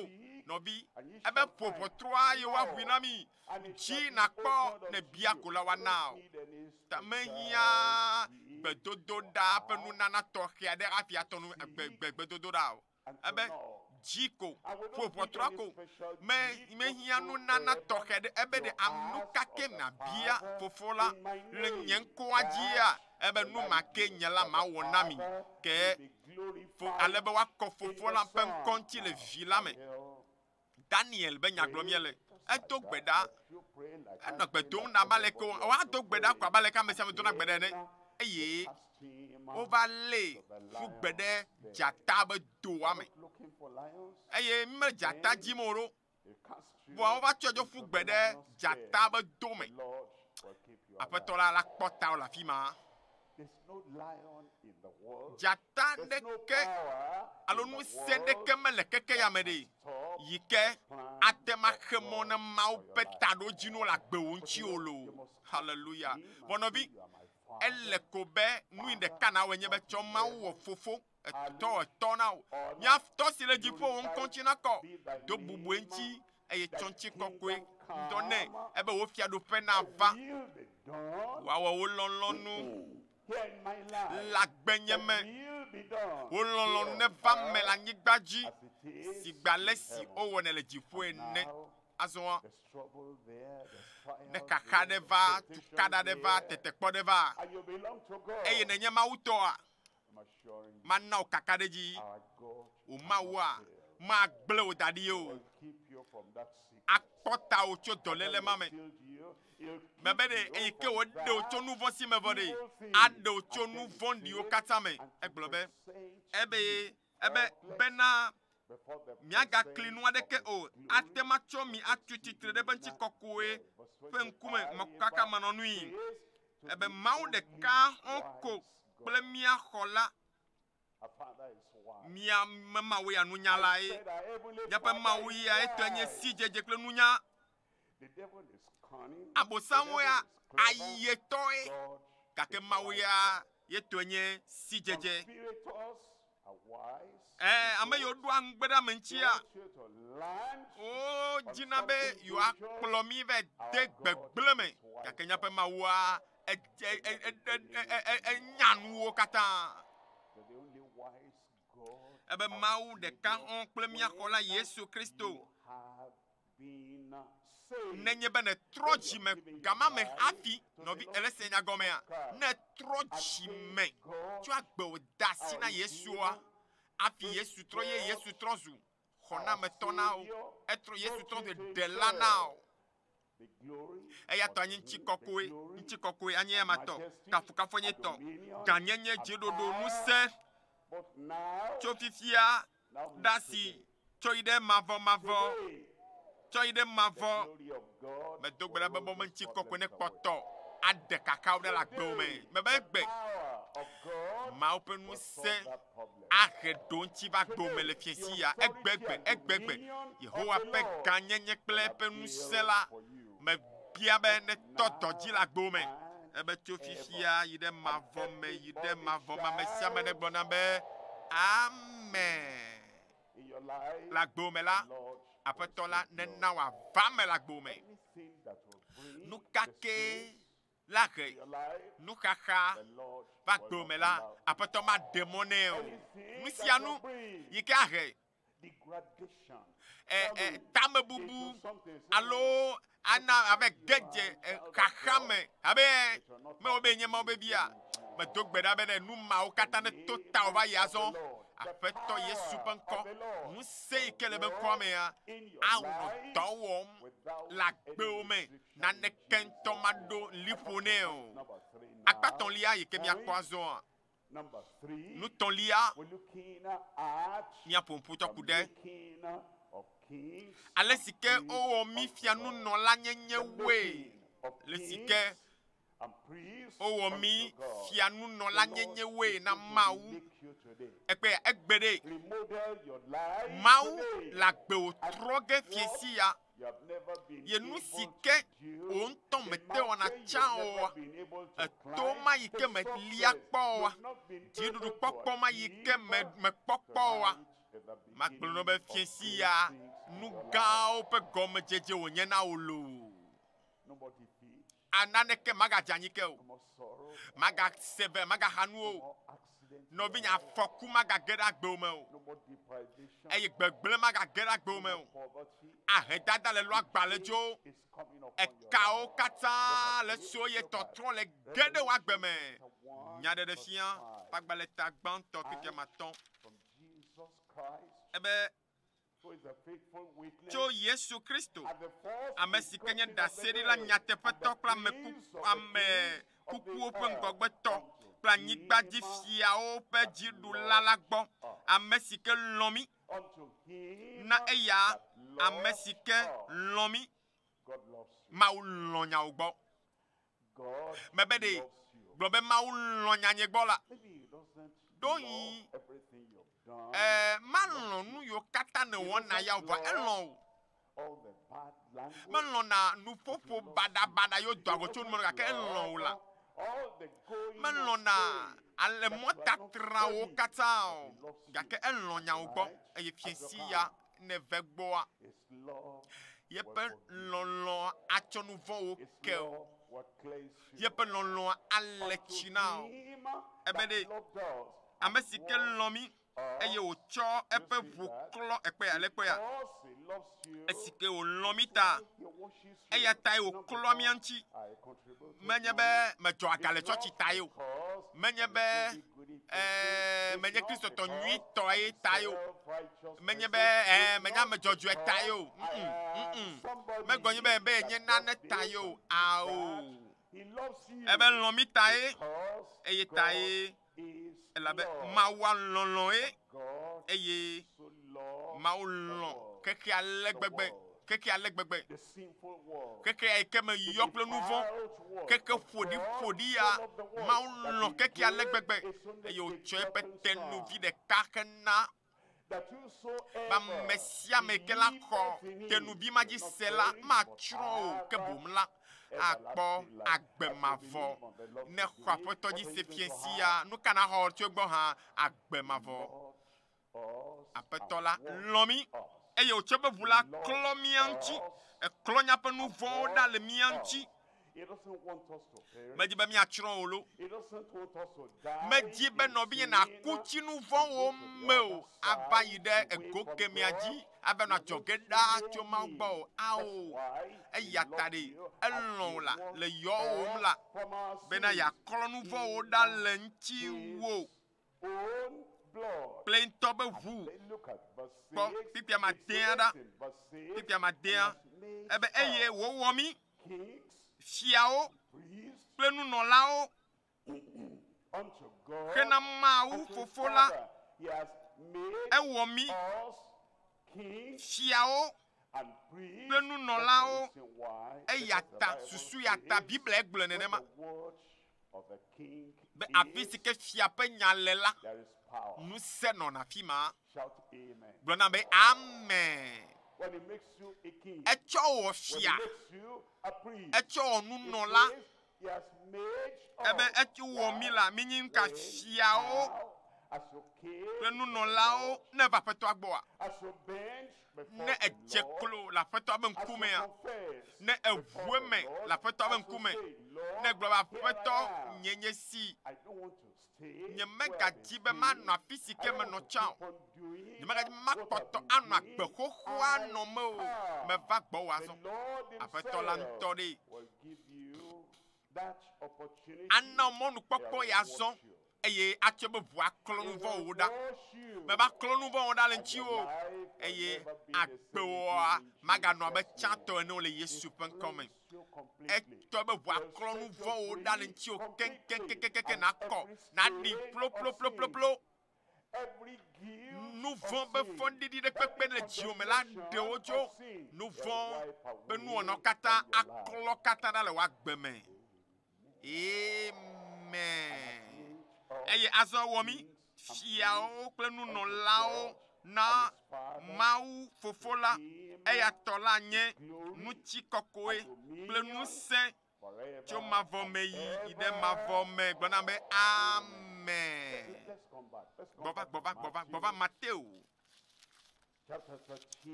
nɔvi ebe ƒoƒotroa ye woaʋui na mi dzi nakpɔ ne bia ko la woana o tamehia gbedodo ɖa ƒe nunana tɔxɛ aɖe hafi atɔ nu gbedodo ɖa o ebe dzi ko ƒoƒotroa ko mehia nunana tɔxɛ ɖe ebe ɖe anu kake na bia fofo la le nye ŋkɔa dzia ebe nu ma ke nye la ma wɔ na mi ke ale be woakɔ fofo la ƒe ŋkɔ ŋuti le vi la me Daniel be nyagblɔ mie le edo gbe ɖa enɔ gbe dom na abaleke woado gbe ɖa ko abaleke ame sia ame dona gbe ɖa ene eye wova lé ƒu gbe ɖe dzata be doa me eye mme dzata dzim o ɖo vɔa wova tsɔ dzo ƒu gbe ɖe dzata be do me aƒetɔ la kpɔ ta wo le afi ma dzata ɖeke alo ŋusẽ ɖeke mele keke ya me ɖe yi ke ate ma xe mɔ ne mawo ƒe taɖodzinu le agbewo ŋuti o lo haleluya bɔnɔvi ele ko be nu yi ɖeka na wɔe nye be tsɔ mawu wɔ fofo etɔ na wo miatɔ si le dziƒo wo ŋkɔ ŋuti na kɔ do bubue ŋuti eye tsɔ ŋuti kɔkɔe ŋdɔ nɛ ebe wo fiaɖuƒe na va woawɔ wo lɔlɔnu le agbenye me wo lɔlɔnu ne va me le anyigba dzi si gbalẽ si wowɔnɛ le dziƒo ene azɔ ne kaka ɖe va tukaɖa ɖe va tetekpɔ ɖe va eye nenye mawu tɔa mana wo kaka ɖe dzi o mawua magble wo da ɖi o akpɔta wo tso dɔléle ma me mebe ɖe eyi ke wòɖe wo tso nu vɔ̃ si me vɔ ɖe aɖe wo tso nu vɔ̃ ɖiwo katã me egblɔ be ebe bena miaga klinu adeke o atema cho mi atuchitre de benchi kokoe fe nkume makaka manonui ebe mawu de ka onko ple mia hola mia mawu ya nunyala e yape mawu ya etenye sijeje kle nunya abosanwo ya ayetoe kake mawu ya yetenye sijeje ame yo do angbeda menchia o jinabe yo akplomi ve de gbegbleme kakenya pe mawa nyanuwo kata ebe mawu de ka on plemia kola Yesu Kristo nenye bene troji me gama me hafi no bi elesenya gomea ne troji me tu agbe dasi na Yesua afi Yesu troye Yesu trozu khona me tona o etro Yesu troze de lana o eya to anyi nchikokoe anye mato kafuka nye to ganyenye jedodo nuse chofifia dasi choide mavo choide mavo me dogbera bebo nchikokoe ne poto ade kakao de la gbome me begbe ma open nuse ahedo nchi va gbome le fiesia egbegbe Yehowa pe ganyenye kple pe nuse la me biabe ne toto di la gbome ebe chofifia yide mavo ma me siame ne gbona be amen la gbome la apeto la ne na wa va me la gbome nu kake la ge nu kaka va gbome la apeto ma demone o musianu yike age tame bubu alo ana avec gedje kakame abe me obenye ma obebia me dogbeda be nu ma o kata ne tota o va yazon afeto Yesu penko mu sei kele be kwame ya awo dowom la gbeome na ne kento mado lipone o akpaton lia yike mi akwazo nu ton lia mi apomputo kude alesike o mi fianu no la nyenye we lesike o mi fianu no la nyenye we na mawu ekpe egbede mawu la gbe o troge fiesia ye nu sike o nton mete ona chao to ma yike me lia kpo jidudu popo ma yike me popo wa makplono be fiesia nu gao pe gome jeje onye na olo ananeke maga janyike o maga seve maga hanu o no binya foku maga gera gbome o eye gbegble maga gera gbome o ahedada le lo agbalejo e kao kata le soye totron le gede wa gbeme nyade de fian pagbale ta gban to kike maton ebe cho Yesu Kristo amesikenya da seri la nyatepeto kla meku ame kuku open gogbeto kla nyigba di fia o pe jidu lalagbo amesike lomi na eya amesike lomi ma ulonya ugbo mebede globe ma ulonya nyegbo la doyin malon nu yo kata ne wona ya va elon malon na nu fofo bada yo dogo chun mo ka elon la malon na ale mota trawo kata ga ke elon nya ugbo e fiesi ya ne vegbo a ye pe lolo achonu vo o ke ye pe lolo ale china ebede amesike lomi eye o cho epe vuklo ekpe alekpe ya esike o lomita eye tai o klomianchi menyebe mejo agale chochi tai o menyebe menye Kristo to nui to ai tai o menyebe menya mejojo tai o megonye be nye nane tai o ao ebe lomita eye tai elabe mawa lɔlɔ ye eye mawu lɔ keke ale gbegbe keke ale gbegbe keke ayi ke me yɔ kple nu vɔ keke ƒoɖi ya mawu lɔ keke ale gbegbe eye wotsɔ eƒe tenuvi ɖeka ke na ba ame sia ame ke la xɔ tenuvi ma dzi se la matsrɔ̃ o ke bom la akpɔ agbemavɔ ne xɔ aƒetɔ dzi se fiesi ya nu kana xɔ tso gbɔ hã agbemavɔ aƒetɔ la lɔ mi eye wotsɔ be ʋu la klɔ mía ŋuti eklɔ míaƒe nu vɔwo ɖa le mía ŋuti medzi be miatsrɔ̃ o lo medzi be nɔvinye naku nu vɔwo me o ava yi ɖe ego kemia dzi ava nɔ adzɔge ɖaa tso mawu gbɔ o ao eya ta ɖe elɔ̃ la le yɔwòm la bena yeaklɔ nu vɔwo ɖa le ŋutiwo kple ŋutɔ be ʋu kpɔ fifia madea ɖa fifia madea ebe eye wòwɔ mi fiawo kple nunɔlawo hena Mawu fofo la ewɔ mi fiawo kple nunɔlawo eya ta susu ya ta Biblia gblɔ nenema be afi si ke fia ƒe nya le la ŋusẽ nɔna afi ma gblɔna be amen. Etsɔ wɔ fia etsɔ wɔ nunɔla ebe etsɔ wɔ mi la mi nyi nuka fiawo kple nunɔlawo ne va aƒetɔa gbɔa ne edze klo le aƒetɔa be ŋkumea ne eʋue me le aƒetɔa be ŋkume ne gblɔ be aƒetɔ nye si nye megadzi be manɔ afi si ke menɔ tsã o nye megadzi be makpɔtɔ anɔ agbe xoxoa nɔ me o meva gbɔwò azɔ aƒetɔ la ŋutɔ ɖe ana mɔnukpɔkpɔ ya zɔ eye atsɔ be ʋua klɔ nu vɔwo ɖa meva klɔ nu vɔwo ɖa le ŋutiwo eye agbewoa maganɔ abe tsãtɔ ene le Yesu ƒe ŋkɔme etɔ be ʋua klɔ nu vɔwo ɖa le ŋutiwo keŋkeŋkeŋkeŋ nakɔ naɖi ploploploploplo nu vɔ be fɔɖiɖi ɖe kpekpe le dziwo me la ɖewo tso nu vɔ be nuwɔnɔ katã aklɔ katã ɖa le woagbe me amen. Eye azɔ wɔ mi fiawo kple nunɔlawo na Mawu fofo la eya tɔ la nye ŋutikɔkɔe kple ŋusẽ tso mavɔ me yi ɖe mavɔ me gblɔna be amen. Gbɔva Mateo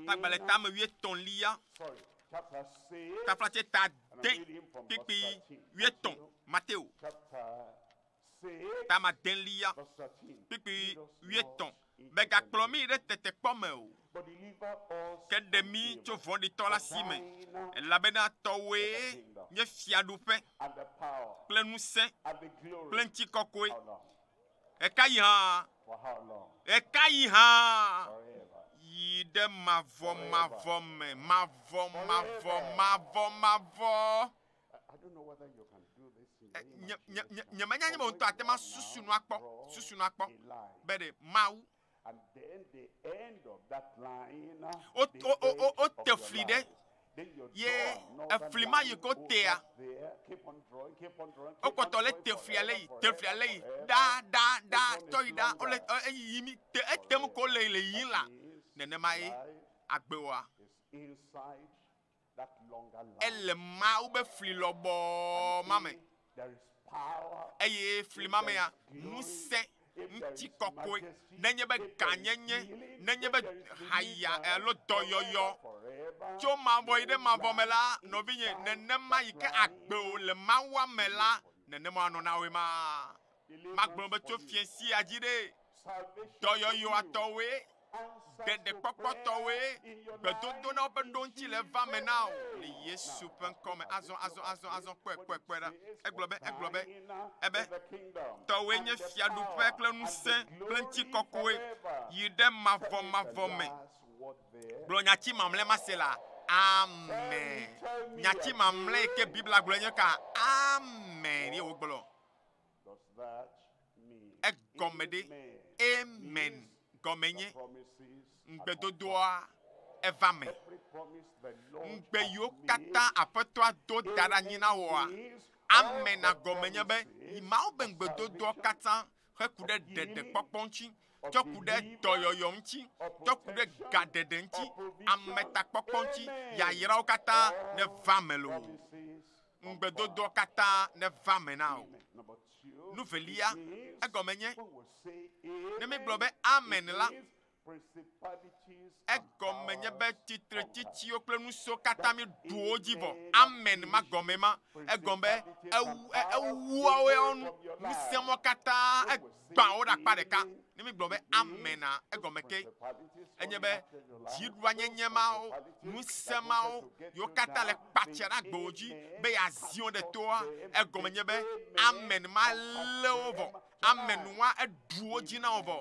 tagbalẽ tame 13 taflatse ta de kpikpi 8 Mateo tama denlia kpikpi 8 megakplɔ mi ɖe tetekpɔ me o ke ɖe mi tso vɔ̃ɖitɔ la si me elabena tɔwoe nye fiaɖuƒe kple ŋusẽ kple ŋutikɔkɔe eka yi hã yi ɖe mavɔ me mavɔ nyemenya nye me ŋutɔ ate ma susu nua kpɔ be ɖe Mawu o te fli ɖe ye efli ma yi ko tea o kpɔtɔ le te flia le yi ɖa tɔ yi ɖa o le eyi mi te etem ko le yi la nenema ye agbewoa ele Mawu be fli lɔbɔ ma me eye fli ma mea ŋusẽ ŋutikɔkɔe nenye be gãnyenye nenye be haya alo dɔyɔyɔ tso mavɔ yi ɖe mavɔ me la nɔvinye nenema yi ke agbewo le Mawua me la nenema anɔ na woe ma magblɔ be tso fiesia dzi ɖe dɔyɔyɔatɔwoe ɖeɖekpɔkpɔtɔwoe gbedodo na woƒe ɖoŋtsi le va me na o le Yesu ƒe ŋkɔme azɔ kpɔe ɖa egblɔ be ebe tɔwoe nye fiaɖuƒe kple ŋusẽ kple ŋutikɔkɔe yi ɖe mavɔ me gblɔ nyatsi mamlɛ ma se la amen nyatsi mamlɛ yi ke Biblia gblɔ nye ka amen ye wogblɔ egɔme ɖe amen gɔme nye ŋgbedodoa eva me ŋgbe yiwo katã aƒetɔa do da ɖe anyi na wɔa amen agɔme nye be mawo be ŋgbedodoa katã heku ɖe ɖeɖekpɔkpɔ ŋuti tsɔ ku ɖe dɔyɔyɔ ŋuti tsɔ ku ɖe gaɖeɖe ŋuti ametakpɔkpɔ ŋuti yayrawo katã ne va me loo ŋgbedodoa katã ne va me na o nuvelia egɔme nye ne mi gblɔ be amen la egɔme nye be tsitre tsitsiwo kple nusiwo katã mi ɖu wo dzi vɔ amen ma gɔme ma egɔme be ewuawo ŋusẽ mɔ katã egbã wo ɖe akpa ɖeka ne mi gblɔ be amena egɔme ke enye be dziɖuanyenye mawo ŋusẽ mawo yiwo katã le kpatsia ɖe agbewo dzi be yeazi wo ɖe toa egɔme nye be amen ma lé wo vɔ amen wa eɖu wo dzi na wo vɔ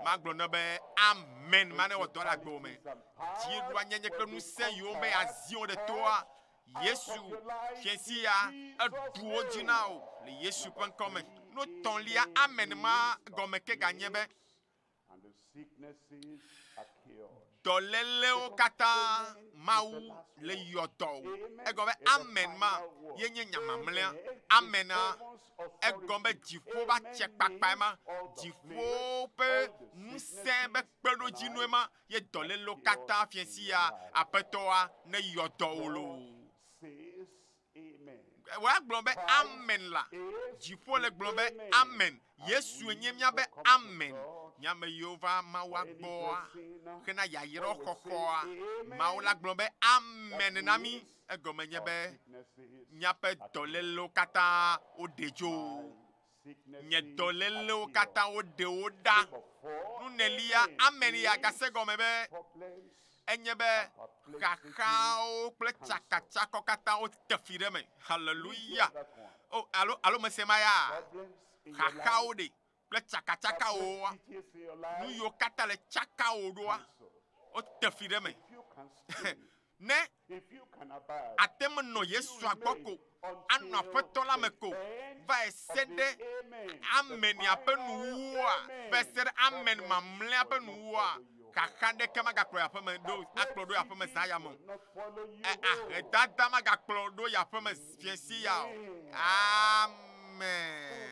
magblɔ ne be amen ma ne wɔ dɔ ɖe agbewo me dziɖuanyenye kple ŋusẽ yiwo be yeazi wo ɖe toa Yesu fiesi ya eɖu wo dzi na wo le Yesu ƒe ŋkɔ me notɔlia amen ma gɔme ke ganye be dɔlélewo katã Mawu le yɔdɔ egɔme be amen ma ye nye nyamamlɛa amena egɔme be dziƒo ba tse kpakpa ma dziƒo ƒe ŋusẽ be kpeɖodzinue ma ye dɔlélewo katã fiesi ya aƒetɔa ne yɔdɔ wo lo wa gblɔ be amen la dziƒo le gblɔ be amen Yesu nye mía be amen nyame yiwo va Mawua gbɔa hena yayra xɔxɔa Mawu la gblɔ be amen na mi egɔme nye be míaƒe dɔlélewo katã woɖe dzo nye dɔlélewo katã woɖe wo ɖa nunelia amen ya gase gɔme be enye be xaxawo kple tsakatsakɔ katã wote fi ɖe me haleluya oh alo mese ma ya xaxawo ɖe kple tsakatsakawo nu yiwo katã le tsakawo ɖoa wote fi ɖe me ne ate me nɔ Yesua gbɔ ko anɔ aƒetɔ la me ko va se ɖe amenia ƒe nuwua va se ɖe amen mamlɛa ƒe nuwua xaxa ɖeke magakplɔ yaƒe me akplɔ ɖo yaƒe me zã ya me ahedada magakplɔ ɖo yaƒe me fiesi ya o amen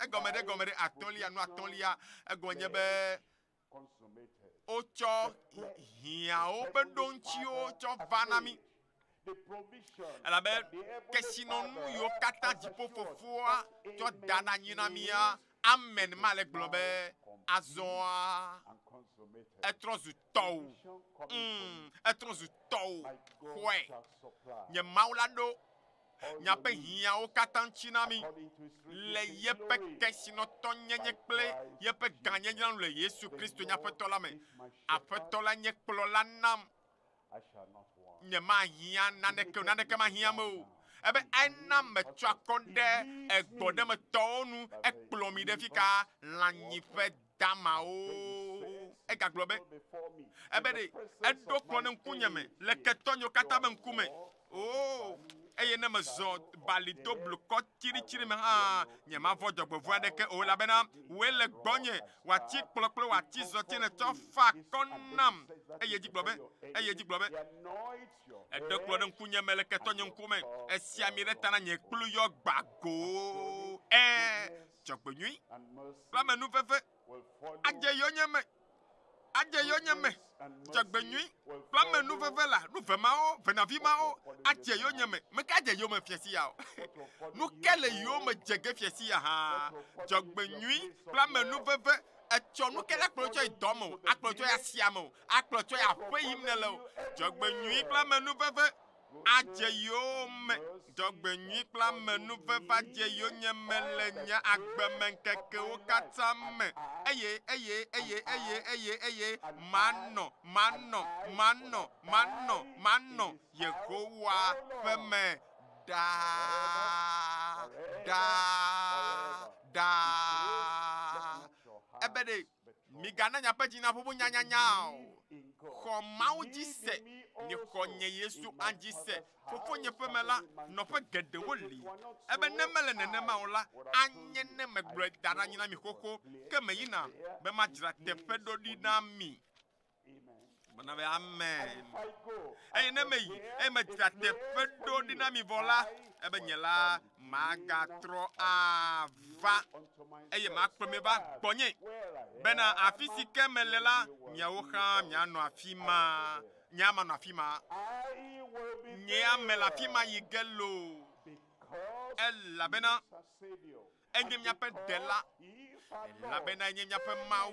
egɔme ɖe atɔlia nu atɔlia egɔme nye be wotsɔ hiãwo ƒe ɖoŋtsiwo tsɔ va na mi elabe kesinɔnu yiwo katã dziƒo fofoa tsɔ da ɖe anyi na mia amen ma le gblɔ be azɔa etrɔ zu tɔwo etrɔ zu tɔwo xɔe nye Mawu la ɖo nyaƒe hiãwo katã ŋuti na mi le yeƒe kesinɔtɔnyenye kple yeƒe gãnyenye nu le Yesu Kristo nyaƒetɔ la me aƒetɔ la nye kplɔla nam nye mahiã naneke mahiã me o ebe ena metsɔ akɔ ɖe egbɔ ɖe me tɔwo nu ekplɔ mi ɖe fi ka lãnyiƒe damawo egagblɔ be ebe ɖe eɖo kplɔ ne ŋkunye me le ketɔnyewo katã be ŋkume o eye ne mezɔ bali do blukɔ tsiritsiri me hã nye mavɔ dzɔgbevɔ aɖeke o elabena woe le gbɔnye wòati kplɔ kple wòati zɔti ne tsɔ fa akɔ nam eye dzi gblɔ be eɖe kplɔ ɖe ŋkunye me le ketɔnye ŋkume esi ami ɖe ta na nye kplu yɔ gbago dzɔgbenyui kple amenuveve adze yonye me dzɔgbenyui kple amenuveve la nu vemawo venavi mawo adze yonye me meke adze yo me fiesi ya o nu ke le yo me dzege fiesi ya hã dzɔgbenyui kple amenuveve etsɔ nu ke ɖe akplɔ tsɔ yi dɔ me o akplɔ tsɔ yi asia me o akplɔ tsɔ yi aƒe yim ne le o dzɔgbenyui kple amenuveve adze yo me dzɔgbenyui kple amenuveve adze yo nye me le nye agbeme ŋkekewo katã me eye manɔ Yehowa ƒe me daa ebe ɖe migana nyaƒe dzina ƒuƒu nyanyanya o xɔ Mawu dzi se ni konye Yesu anji se fofo nye pe mela no pe gede woli ebe ne mele ne ma ola anye ne me gbre dara nyina mi koko ke me yina be ma jira te pe do di na mi bana be amen e ne me yi e me jira te pe do di na mi vola ebe nyela magatro ava eye ma kpeme ba gbonye bena afisi kemelela miawo kha miano afima nyama no afima nyama la afima yigelo ella bena enyem nyape dela la bena enyem nyape mau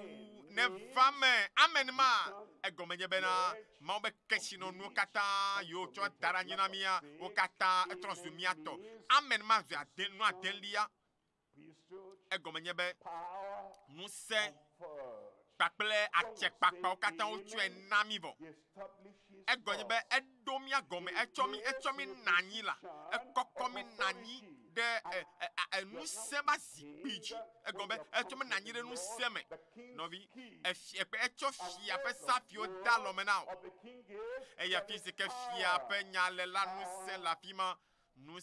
ne vame amen ma egomenye bena ma be keshino nu kata yo cho daranyina mia o kata transmiato amen ma via den no adelia egomenye be nu se pakple achekpakpa o kata o tu enamivo egonye be edomia gome echomi nanyi la ekokomi nanyi de nu sema zipiji egombe echomi nanyi de nu seme novi echo fia pe safio dalomena eya fisike fia pe nyale la nu se la pima nu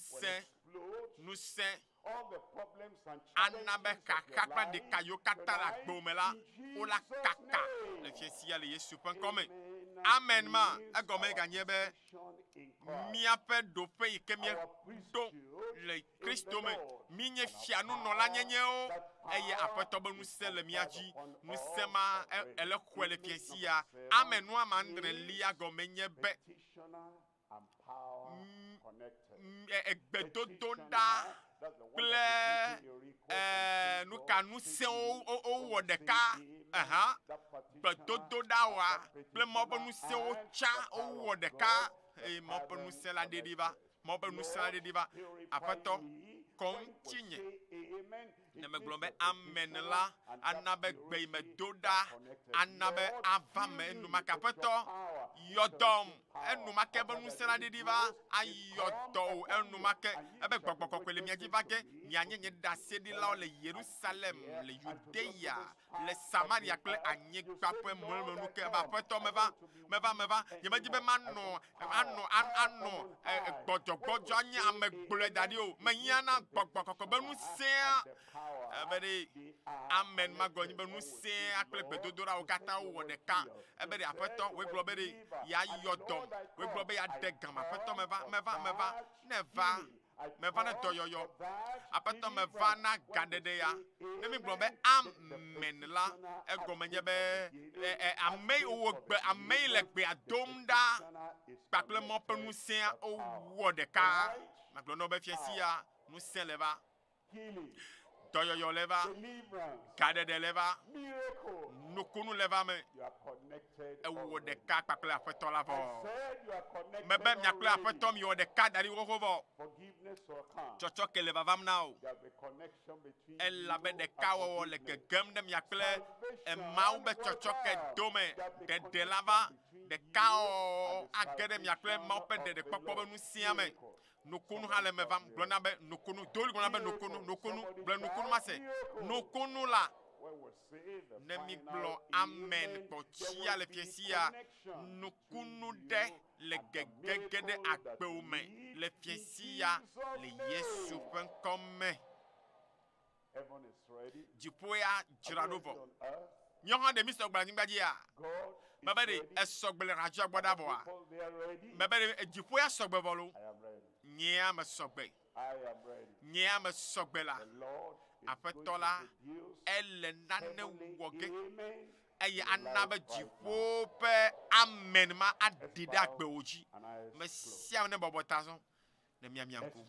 se anabe kakakpa de kayo katara gbomela ola kaka le fiesia le Yesu pen comme amen ma agome ganyebe mia pe do pe ikemie do le Christo me minye fianu no la nyenye o eye apeto be nu se le miaji nu sema ele ko le fiesia amen no amandre li agome nyebe egbedodo da ple nu kanu se o wodeka gbedodo da wa ple mo be nu se o cha o wodeka mo be nu se la dediva apato kontinye ne me glombe amen la anabe gbe me doda anabe avame nu makapeto yodom enu make be nu se la dediva ayodo enu make ebe gbogbogbo le miaji vage nyanyenye da sedi la le Jerusalem le Judea le Samaria kle anye gbape mo nu ke ba peto meva yemeji be mano gbojogbojo anye amegbole dadi o menyana gbogbogbo be nu se ebere amen magonyi be nu se akle gbedodora o kata o wodeka ebere apeto we globere ya yodom we globe ya degam apeto meva ne toyoyo apeto meva na gadede ya ne mi globe amen la egomenye be amei o gbe amei le gbe adomda pakle mo pe nu se o wodeka maklo no be fiesia nu se leva toyoyo leva gadede leva nukunu leva me ewo de ka pakle apeto la vo mebe miakle apeto mi o de ka dari wo vo chocho ke leva vam now ella be de ka wo le gegem de miakle e mau be chocho ke dome de lava de ka o agede miakle mau pe de popo be nu siame nukunu hale me vam glona be nukunu doli glona be nukunu ble nukunu mase nukunu la ne mi glo amen ko chia le fiesia nukunu de le gegege de akpeume le fiesia le Yesu pen comme jipoya jiradovo nyoha de miso gba ngba dia babade esogbele rajo agboda bo a babade jipoya sogbe volo nyea me sogbe la apetola elle nane woge eye anabe jipo pe amen ma adida gbe oji me sia ne bobota so ne miamianku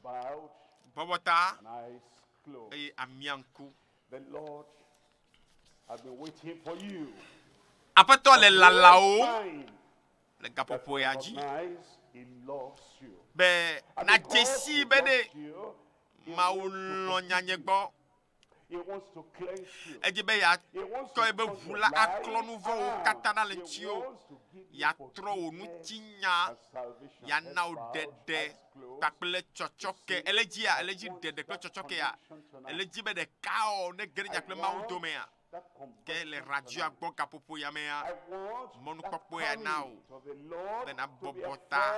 bobota eye amianku the Lord has been waiting for you apetola lalao le gapopo yaji he loves you be na jesi be de maulo nyanyegbo he wants to cleanse you ejibe ya to ebe vula aklo nouveau katana le tio ya tro onu tinya ya na odede takle chochoke eleji dede kle chochoke ya eleji be de kao ne gere yakle ma udome ya ke le radio agbo kapopo ya me ya monu popo ya na o be na bobota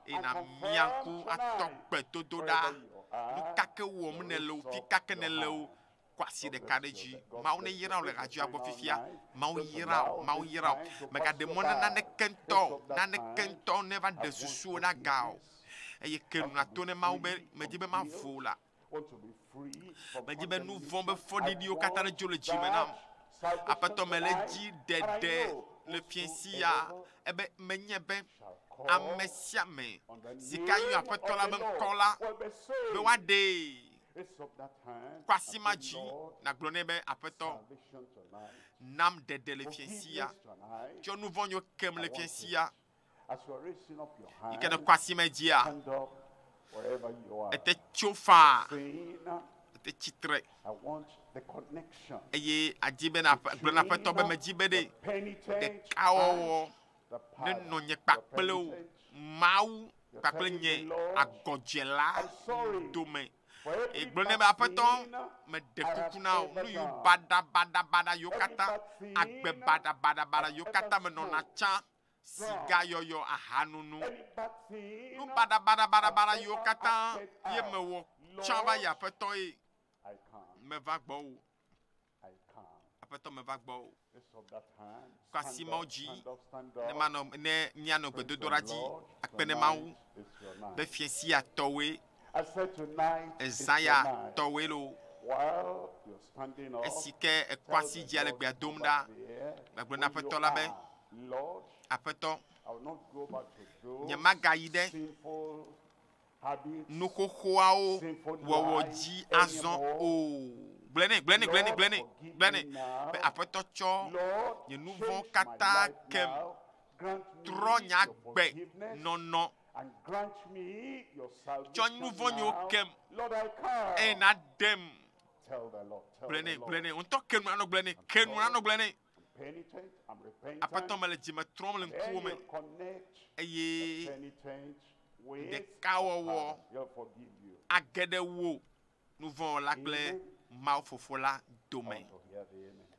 e na mianku atogbe tododa nu kake wo mu ne lo fi kake ne lo kwasi de kadeji ma one yira le radio agbo fifia ma o yira me ga de mona na ne kento never de susu na gao e ye kenu na tone ma o be me di be ma vola me di be nu von be fodi di o kata le jole ji menam apato me le di dede le fiensia ebe menye be amesia me sika yu apato la ben kola be wade kwasi maji na glonebe apato nam dede le fiensia jo nu von yo kem le fiensia ikene kwasi media ete chofa ete chitre eye ajibe na glona pato be mejibe de kawo ne no nye pakpelo mau pakpelo nye agojela dome e glona be apaton me de kukuna nu yu bada yokata agbe bada yokata me no na cha siga yoyo ahanunu nu bada yokata ye me wo chamba ya apaton e me va gbo apaton me va gbo kwasi moji ne mano ne miano gbedodoraji akpene mawu be fiesi atowe ezaya towelo esike ekwasi ji ale gbe adomda gbagbo na apaton la be apaton nye magayide nukokoao wowoji azon o glene be apaton cho nye nouveau kata kem tro nya gbe nono cho nouveau nyo kem e na dem glene on to ken no glene apaton me le di me trom le nkume eye de kawo agede wo nouveau la gle ma fofola domain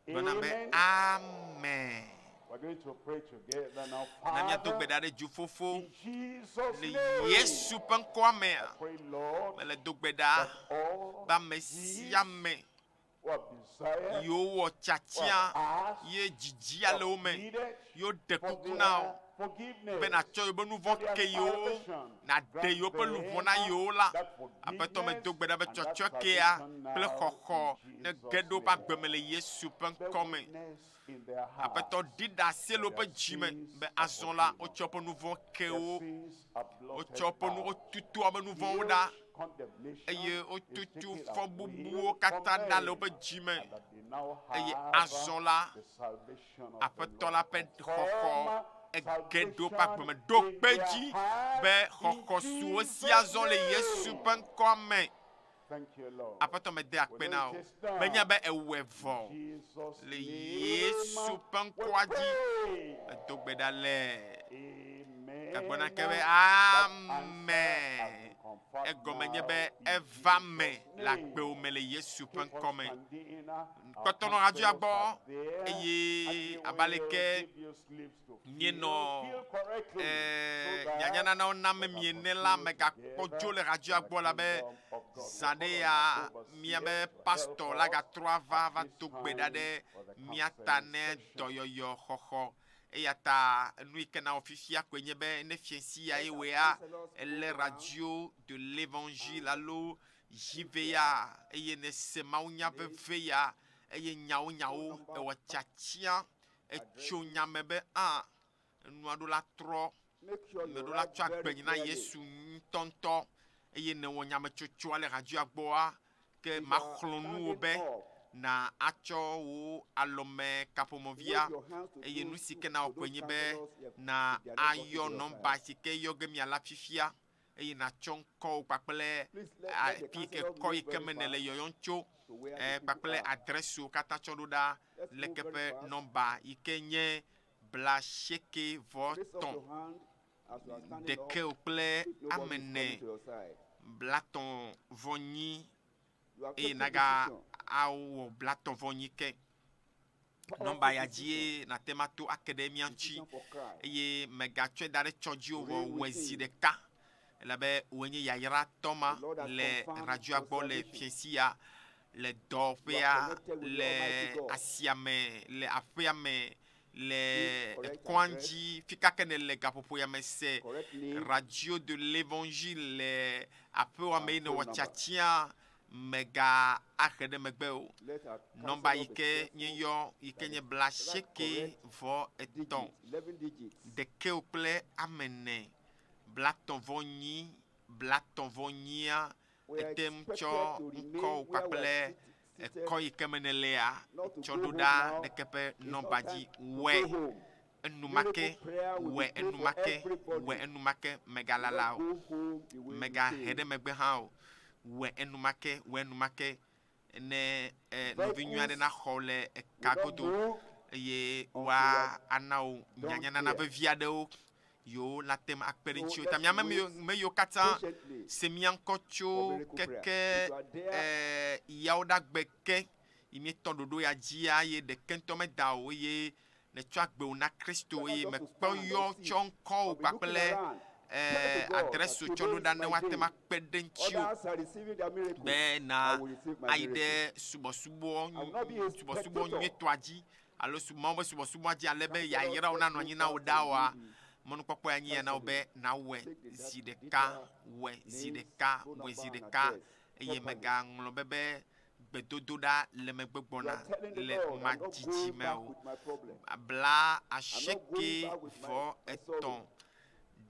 bonabe amen. We're going to pray together now. Na to bedare ju fofo le Yesu pen kwame Pray, Lord, me le dogbeda ba mesia me yo wo chachia ye jiji ale o me yo de kukuna be na cho yo be nouveau ke yo na de yo pe nouveau na yo la apeto me dogbeda be chocho ke ya ple khokho ne gedo ba gbemele Yesu pen kwame apeto dida selo pe jime be azonla o chopo nouveau ke o chopo no tutu abe nouveau da eye o tutu fo bubu o kata da le pe jime eye azonla apeto la pe khokho egedo pa gbeme do peji be khokho su o si azon le Yesu pen kwame. thank you, Lord. Apato me de akpena o benya be ewevo le Yesu pen kwaji dogbeda le kabona kebe amen egomenye be evame la gbe o me le Yesu pen kome kotono radio agbo eye abaleke nyeno nyanyana na oname mienela mega kojo le radio agbo la be zade ya miabe pastor la ga 3 va dogbeda de miatane doyoyo hoho eyata nuike na ofifia kwenye be ne fiensi ya ewea le radio de l'évangile allo jivea eye ne sema unya veveya eye nyao e wachachia e chonya mebe a nuado la tro me do la twa gbenyina Yesu tonto eye ne wonya me chocho le radio agboa ke maklonu obe na acho wo alome kapomovia eye nu sike na okwenye be na ayo nomba sike yogemi ala fifia eye na chonko papele pike ko ikemenele yoyoncho papele adresse o kata chododa lekepe nomba ikenye blasheke voton de ke ople amene blaton voni e naga awo blaton vonike Nomba ya die na temato academia nchi eye megatsɔe da ɖe tsɔdziwo vɔ wezi ɖeka elabe wenye yayra tɔma le radioa gbɔ le fiesia le dɔwɔƒea le asiame le aƒeame le kɔndzi fikake ne le gaƒoƒoya me se radio de l'évangile le aƒewa me ne wɔtsatia mega axe ɖe megbe o nɔmba yi ke nye yɔ yi ke nye bla sheke vɔ etɔ̃ ɖekewo kple amene bla tɔ̃ vɔ nyi bla tɔ̃ vɔ nyia etem tsɔ ŋkɔwo kpakple ekɔ yi ke me ne lea tsɔ ɖo ɖa ɖeke ƒe nɔmba dzi wɛ enumake wɛ enumake megalala o megahe ɖe megbe hã o wɛ enumake ne nɔvi nyui aɖe naxɔ le eka godo eye woa anawo nyanyanana vevi aɖewo yiwo la tem akpe ɖe ŋuti ta miame me yiwo katã se mia ŋkɔ tso keke yawo ɖagbe ke yi mietɔ ɖoɖo ya dzia eye ɖeke ŋutɔ meda o eye netsɔ agbewo na kristo eye mekpɔ yɔ tsɔ ŋkɔwo kpakple adreso tsɔ ɖo ɖa ne woate ma kpe ɖe ŋuti o be na ayi ɖe subɔsubɔ nyuietɔa dzi alo mawo be subɔsubɔa dzi ale be yayra wo nanɔ anyi na wo ɖa woa mɔnukpɔkpɔ ya nyi ya na wo be na wɔ zi ɖeka wɔ zi ɖeka eye megaŋlɔ be gbedodo ɖa le megbe gbɔna le madzidzi me o bla asheke vɔ etɔ̃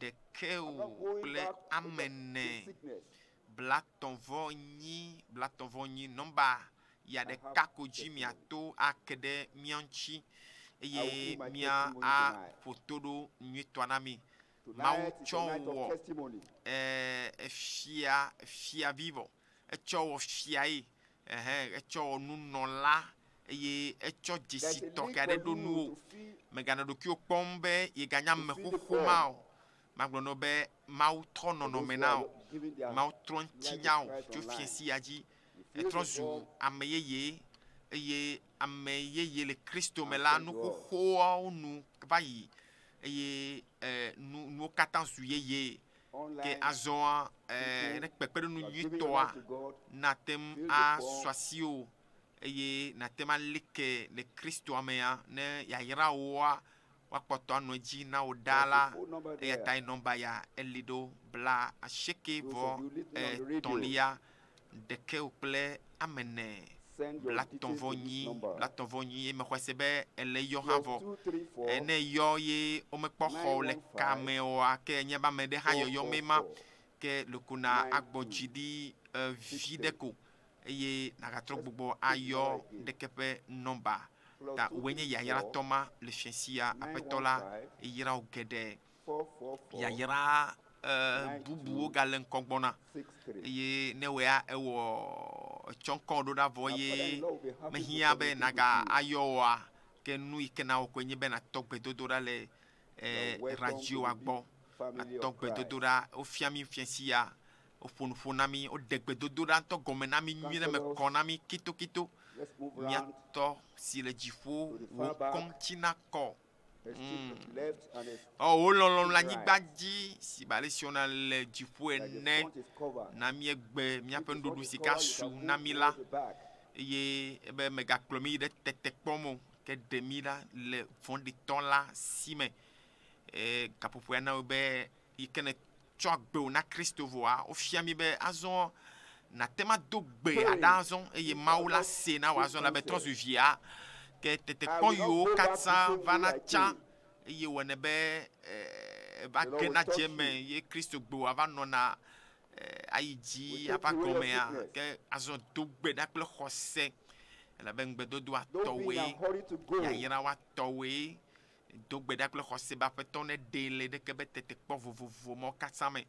ɖekewo kple amene bla tɔ̃ vɔ nyi nɔmba ya ɖeka ko dzi miato ake ɖe mia ŋuti eye mia aƒoto ɖo nyuitɔ na mi mawu tsɔ wɔ fia vivɔ etsɔ wɔ fiae etsɔ wɔ nunɔla eye etsɔ dzesi tɔxɛ aɖe ɖo nuwo meganɔ ɖokuiwo kpɔm be yeganya ame xoxo ma o magblɔ no be mawu trɔ nɔnɔme na o mawu trɔ ŋutinya o tso fiesi ya dzi etrɔ zu ame yeye eye ame yeye le kristo me la nu xoxoawo nu va yi eye nuwo katã zu yeye ke azɔa ne kpekpeɖeŋu nyuitɔa natem asɔ asi o eye natem alike le kristoa mea ne yayra woa woakpɔtɔ anɔ edzi na wo ɖa la eya ta nɔmba ya eli ɖo bla asheke vɔ etɔ̃lia ɖekewo kple amene bla tɔ̃ vɔ nyi ye mexɔ se be ele yɔ hã vɔ ne yɔ ye womekpɔ xɔ le kame oa ke nye be ame ɖe hã yɔyɔ mema ke lekona agbɔ dzi ɖi vi ɖe ko eye nagatrɔ gbogbo ayɔ ɖeke ƒe nɔmba ta woe nye yayra tɔma le fiesia aƒetɔ la eyra wo geɖe yayra bubuwo gale ŋkɔ gbɔna eye ne woya ewɔ tsɔ ŋkɔ ɖo ɖa vɔ ye mehia be naga ayɔ woa ke nu yi ke na wo koe nye be natɔ gbedodo ɖa le radioa gbɔ atɔ gbedodo ɖa wofia mi fiesia woƒo nu ƒo na mi woɖe gbedodo ɖa ŋutɔ gɔme na mi nyuie ɖe me kɔ na mi kitokito miatɔ si le dziƒo wo kɔŋtsi na kɔ wo lɔlɔm le anyigba dzi si ba le siona le dziƒo ene na miegbe miaƒe nuɖuɖu si ka su na mi la eye ebe megakplɔ mi ɖe tete kpɔm o ke ɖe mi la le vɔ̃ɖitɔ la si me gaƒoƒoa na wo be yi ke ne tsɔ agbewo na kristo vɔa wofia mi be azɔ nate ma do gbe aɖe azɔ eye mawu la se na wòazɔ la be trɔ zu via ke tetekpɔ yiwo katã va na tsã eye wɔne be va ge na dze me ye kristo gbe wòava nɔna ayi dzi ava gɔmea ke azɔ do gbe ɖa kple xɔse elabe ŋugbedodoa tɔwoe yayrawoa tɔwoe do gbe ɖa kple xɔse be aƒetɔ ne ɖe le ɖeke be tetekpɔ vovovo ma katã me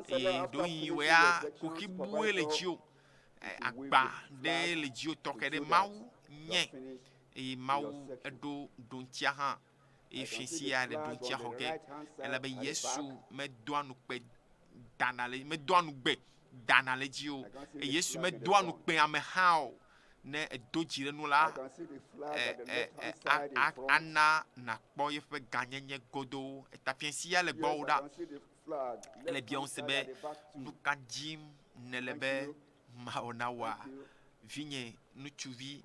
eye ɖoyi wea kuxibue le dziwo agba ɖe le dziwo tɔxɛ ɖe mawu nye eye mawu eɖo ɖoŋtia hã eye fiesia le ɖoŋtia xɔ ge elabe yesu medoa nukpe dana le medoa nugbe dana le dzi o eye yesu medoa nukpe ameha o ne edo dzi ɖe nu la ana nakpɔ yeƒe ganyenye godo eta fiãsia le gbɔwò ɖa ele biã ŋusẽ be nu ka dzim nele be mawɔ na wòa vinye nutsuvi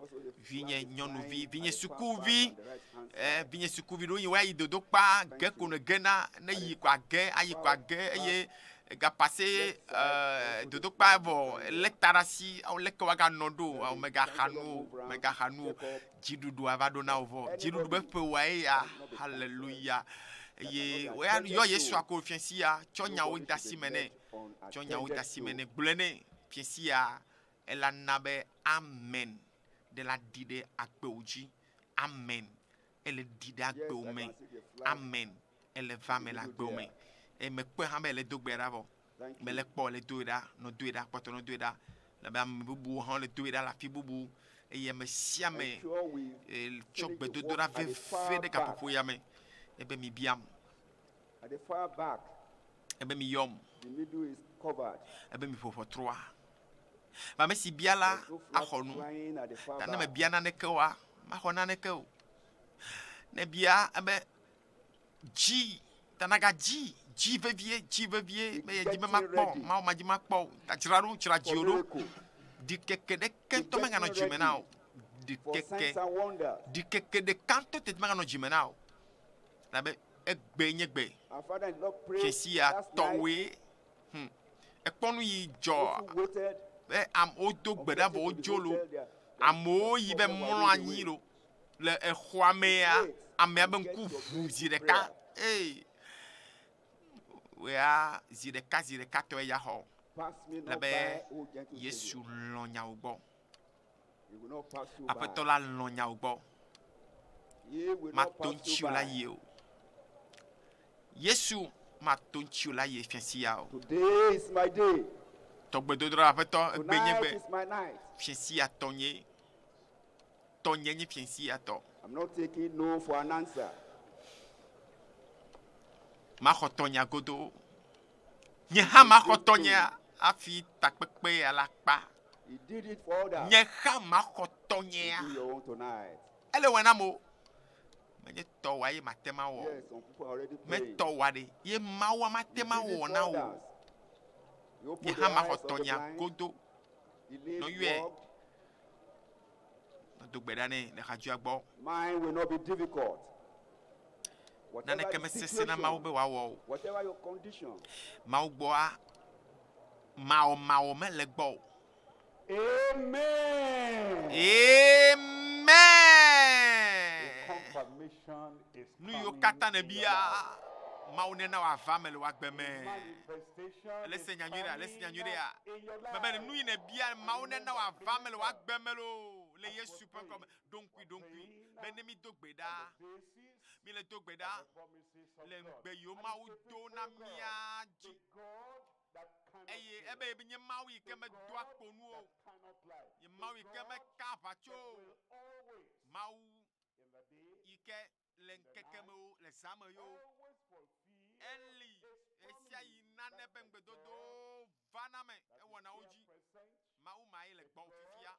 vinye nyɔnuvi vinye sukuvi vinye sukuvi ɖewo yi wo ayi dodokpa ge ko ne gena ne yi ko age ayi ko age eye gapase dodokpa vɔ lé ta ɖe asi awo leke woaganɔ ɖo awo megaxa nuwo dziɖuɖu ava ɖo na wo vɔ dziɖuɖu be ƒe woae ya haleluya eye yɔ yesua ko fiãsia tsɔ nyawo de asi me nɛ tsɔ nyawo de asi me nɛ gblɔe nɛ fiãsia ela na be amen de la di ɖe agbewo dzi amen ele di ɖe agbewo me amen ele va me le agbewo me eye mekpɔe hã be ele do gbe ɖa vɔ mele kpɔ le doe ɖa nɔ doe ɖa kpɔtɔ nɔ doe ɖa labe ame bubuwo hã le doe ɖa le afi bubu eye ame sia ame tsɔ gbedodoɖa veve ɖe gaƒoƒo ya me ebe mi biam ebe mi yɔm ebe mi ƒo ƒɔtrɔa ame si bia la axɔ nu ta ne me bia naneke oa maxɔ naneke o ne bia ebe dzi ta naga dzi vevie be ye dzi be makpɔ mawo ma dzi makpɔ o ta dzra ɖo dzra dziwo ɖo ɖikeke ɖeke ŋutɔ meganɔ dzime na o ɖikeke ɖeka ŋutɔ tete meganɔ dzime na o labe egbe nye gbe fiãsia tɔwoe ekpɔ nu yi dzɔ be amewo do gbe ɖa vɔ wodzo lo amewo yi be mlɔ anyi lo le exɔa mea amea be ŋku ʋu zi ɖeka wea zi ɖeka tɔ eya xɔ le be Yesu lɔ nyawo gbɔ aƒetɔ la lɔ nyawo gbɔ mato ŋtsi la yi o Yesu mato ŋtsi la yi fiãsia o tɔgbedodo aƒetɔ egbe nye gbe fiãsia tɔnye nye fiãsia tɔ maxɔ tɔnya godo nye hã maxɔ tɔnya afi takpekpe ala kpa nye hã maxɔ tɔnya ele wɔ nam o menye tɔwa ye mate ma wɔ metɔwa ɖe ye mawa mate ma wɔ na o nye hã maxɔ tɔnya godo nɔyɔe nɔdo gbe ɖa nɛ le xadzoa gbɔ naneke mesese na mawu be wòawɔ o mawu gbɔa mawɔ mele gbɔ o amen nu yiwo katã ne bia mawu nena wòava me le wòagbe me ele se nyanyui ɖea mebe nu yi ne bia mawu nena wòava me le wòagbe me lo le Yesu ƒe ŋkɔ me ɖoŋkui be ne mi do gbe ɖa mi le do gbe ɖa le ŋgbe yiwo mawu do na mia dzi eye ebe nye mawu yi ke medo akponu o ye mawu yi ke meka aʋatso o mawu yi ke le ŋkeke me o le zã me yo eli esia yi nane be ŋgbedodo va na me ewɔna wo dzi mawu ma yi le gbɔ fifia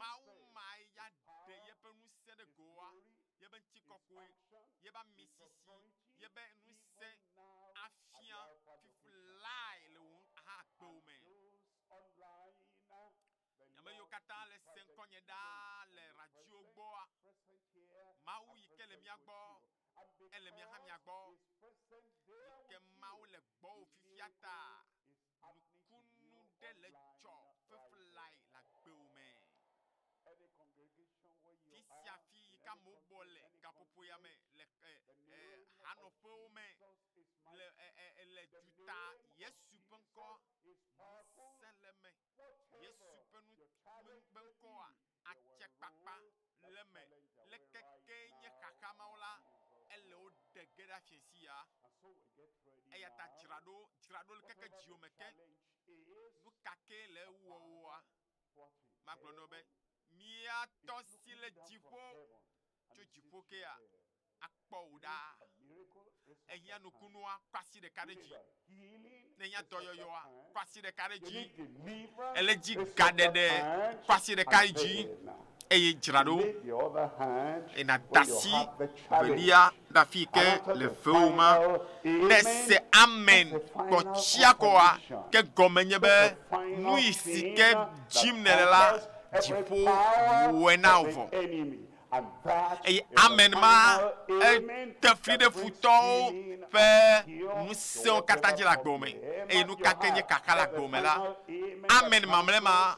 mawu ma ya ɖe yeƒe ŋusẽ ɖe goa yebe ŋutikɔkɔe yebe amisisi yebe ŋusẽ afia fiflae le wo hã gbewo me ame yiwo katã le se ŋkɔnye ɖaa le radio gbɔa mawu yi ke le mia gbɔ ele mia hã mia gbɔ yi ke mawu le gbɔ wo fifia ta nukunu ɖe le dzɔ fiflae le agbewo me fisia fi yi ke amewo gbɔ le gaƒoƒo ya me le hanɔƒewo me le duta Yesu ƒe ŋkɔ ŋusẽ le me Yesu ƒe ŋkɔa atsekpakpa le me le keke nye xaxa mawo la ele wo de ge ɖa fiãsia eya ta dzra ɖo le keke dziwo me ke nu kake le ewuwɔwoa magblɔ nɔ be miatɔ si le dziƒo tso dziƒo kea akpɔwuda ehia nukunua kwasi ɖeka ɖe dzi nenya dɔyɔyɔa kwasi ɖeka ɖe dzi ele dzi gaɖeɖe kwasi ɖeka ɖe dzi eye dzraɖo ena dasi velia dafi ke le fewu ma ne se amen kɔtsia kɔa ke gɔme nye be nu yi si ke dzim ne le la dziƒo wɔna vɔ eye amen ma ete fli ɖe futɔwo ƒe ŋusẽwo katã dzi le agbome eye nu kake nye kaka le agbome la amen mamlɛ ma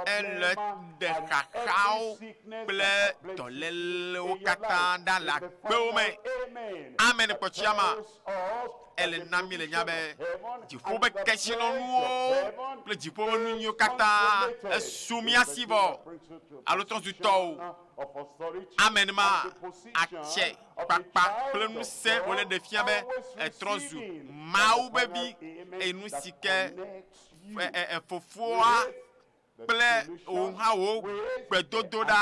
ele de xaxawo kple dɔlélewo katã ɖa le agbewo me amen kpɔtsia ma ele na mi le nya be dziƒo be kesinɔnuwo kple dziƒo be nu nyuiwo katã esu miasi vɔ alo trɔ̃zutɔwo amen ma atse kpakpa kple ŋusẽ wòle ɖe fia be etrɔ̃zu mawu be vi eye nu si ke fofoa kple wo hã wo gbedodo ɖa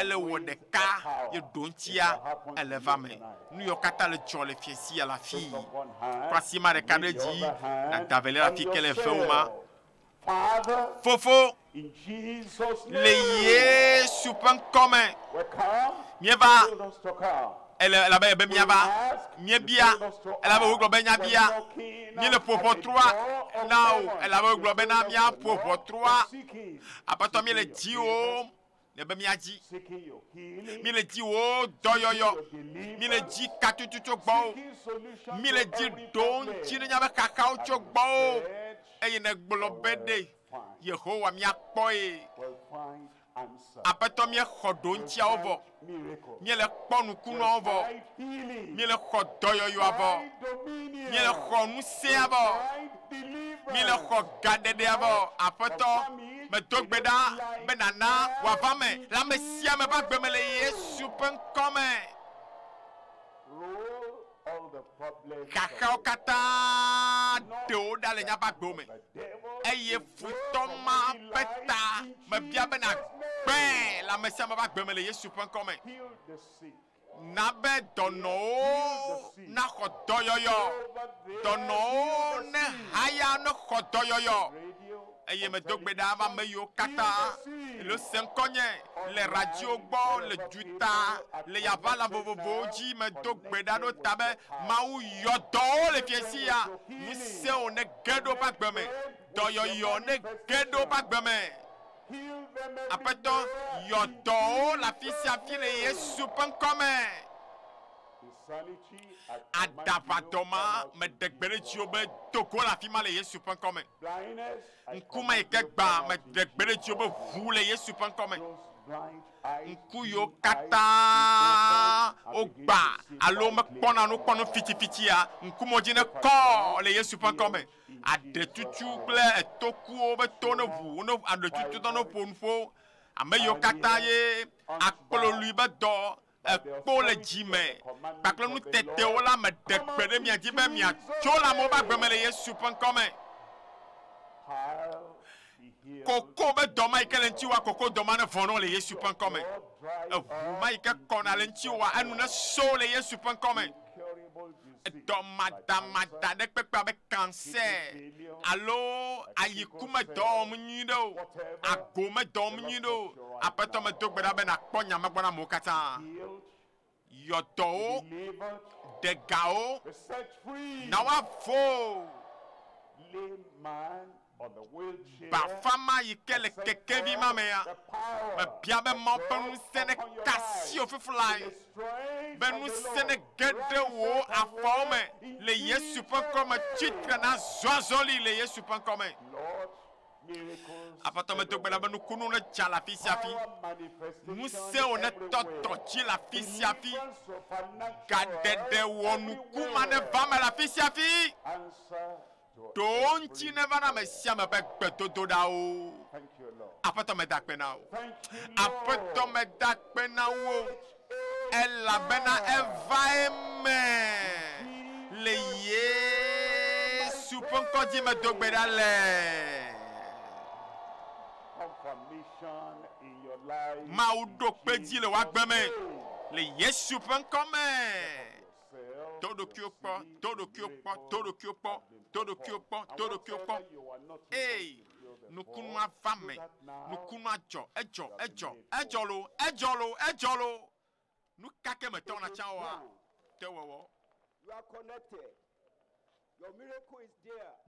ele wɔ ɖeka ye ɖoŋtia ele va me nu yiwo katã le dzɔ le fiesia le afi kwasi ma ɖeka ɖe dzi na daveli le afi ke le fewu ma fofo le Yesu ƒe ŋkɔme mieva ele elabe ebe miava miebia elabe wogblɔ be miabia míele ƒoƒɔtrɔa na o elabe wogblɔ be na míaƒo ʋɔtrɔa aƒetɔ míele dzi wo ne be míadzi míele dzi wo dɔyɔyɔ míele dzi katutu tso gbɔwo míele dzi ɖo ŋtsi ne nyabe xaxawo tso gbɔwo eye ne gblɔ be ɖe Yehowa míakpɔe aƒetɔ míexɔ ɖo ŋtsiawo vɔ míele kpɔ nukunuawo vɔ míele xɔ dɔyɔyɔa vɔ míele xɔ ŋusẽa vɔ míele xɔ gaɖeɖea vɔ aƒetɔ medo gbe ɖa be nana wòava me le ame sia ame ƒe agbeme le Yesu ƒe ŋkɔme xaxawo katã ɖewo ɖa le nyaƒe agbewo me eye futɔ ma ƒe ta mebia be nagbẽ le ame sia ame ƒe agbeme le Yesu ƒe ŋkɔme na be dɔnɔwo naxɔ dɔyɔyɔ dɔnɔwo ne haya ne xɔ dɔyɔyɔ eye medo gbe ɖa ame ame yiwo katã le se ŋkɔnye le radio gbɔ le duta le yavala vovovowo dzi medo gbe ɖa ɖo ta be Mawu yɔ dɔwo le fiesia ŋusẽwo ne ge ɖo ƒe agbeme dɔyɔyɔ ne ge ɖo ƒe agbeme aƒetɔ yɔ dɔwo le afi sia afi le Yesu ƒe ŋkɔme adavadɔma meɖe gbe ɖe dziwo be togo le afi ma le Yesu ƒe ŋkɔme ŋkume yi ke gbã meɖe gbe ɖe dziwo be ʋu le Yesu ƒe ŋkɔme ŋku yiwo katã wogbã alo mekpɔna nukpɔnu fitifitia ŋkume dzi ne kɔ le Yesu ƒe ŋkɔme aɖetutu kple etokuwo be to ne ʋu ne aɖetutu tɔ ne ƒo nuƒo ame yiwo katã ye akplɔlui be dɔ ekpo le dzime kpakple nutetewo la me ɖe gbe ɖe mia dzi be miatso le amewo ƒe agbeme le Yesu ƒe ŋkɔme koko be dɔ ma yi ke le ŋuti wa koko dɔ ma ne vɔnɔ le Yesu ƒe ŋkɔme eʋu ma yi ke kɔna le ŋuti wa enu ne so le Yesu ƒe ŋkɔme dɔmadamada ɖe kpekpe abe cancer alo ayikume dɔ wɔm nyui ɖe o agome dɔ wɔm nyui ɖe o aƒetɔ me do gbe ɖa be nakpɔ nyame gbɔ na amewo katã yɔ dɔwo ɖe gawo na woavo bafama yi ke le kekevi ma mea mebia be Mawu ƒe ŋusẽ ne kasi wo fiflae be ŋusẽ ne ge ɖe wo afɔwo me le Yesu ƒe ŋkɔme tsitre na zɔzɔli le Yesu ƒe ŋkɔme aƒetɔ me do gbe ɖa be nukunu ne dza le afi sia afi ŋusẽwo ne tɔtɔ dzi le afi sia afi gaɖeɖe wɔ nukuma ne va me le afi sia afi ɖo ŋuti ne va na ame sia ame ƒe gbedodoɖawo aƒetɔ me da akpe na wo aƒetɔ me da akpe na wo elabena eva eme le Yesu ƒe ŋkɔ dzi me do gbe ɖa le permission in your life. Maou do pedi le wa gbeme. Le Yesu pen kome. Todo kyopo, todo kyopo, todo kyopo, todo kyopo, todo kyopo. Hey, nous kunwa fame, nous kunwa ejolo, nous kake me tona chawa. Te wo. You are connected. Your miracle is there.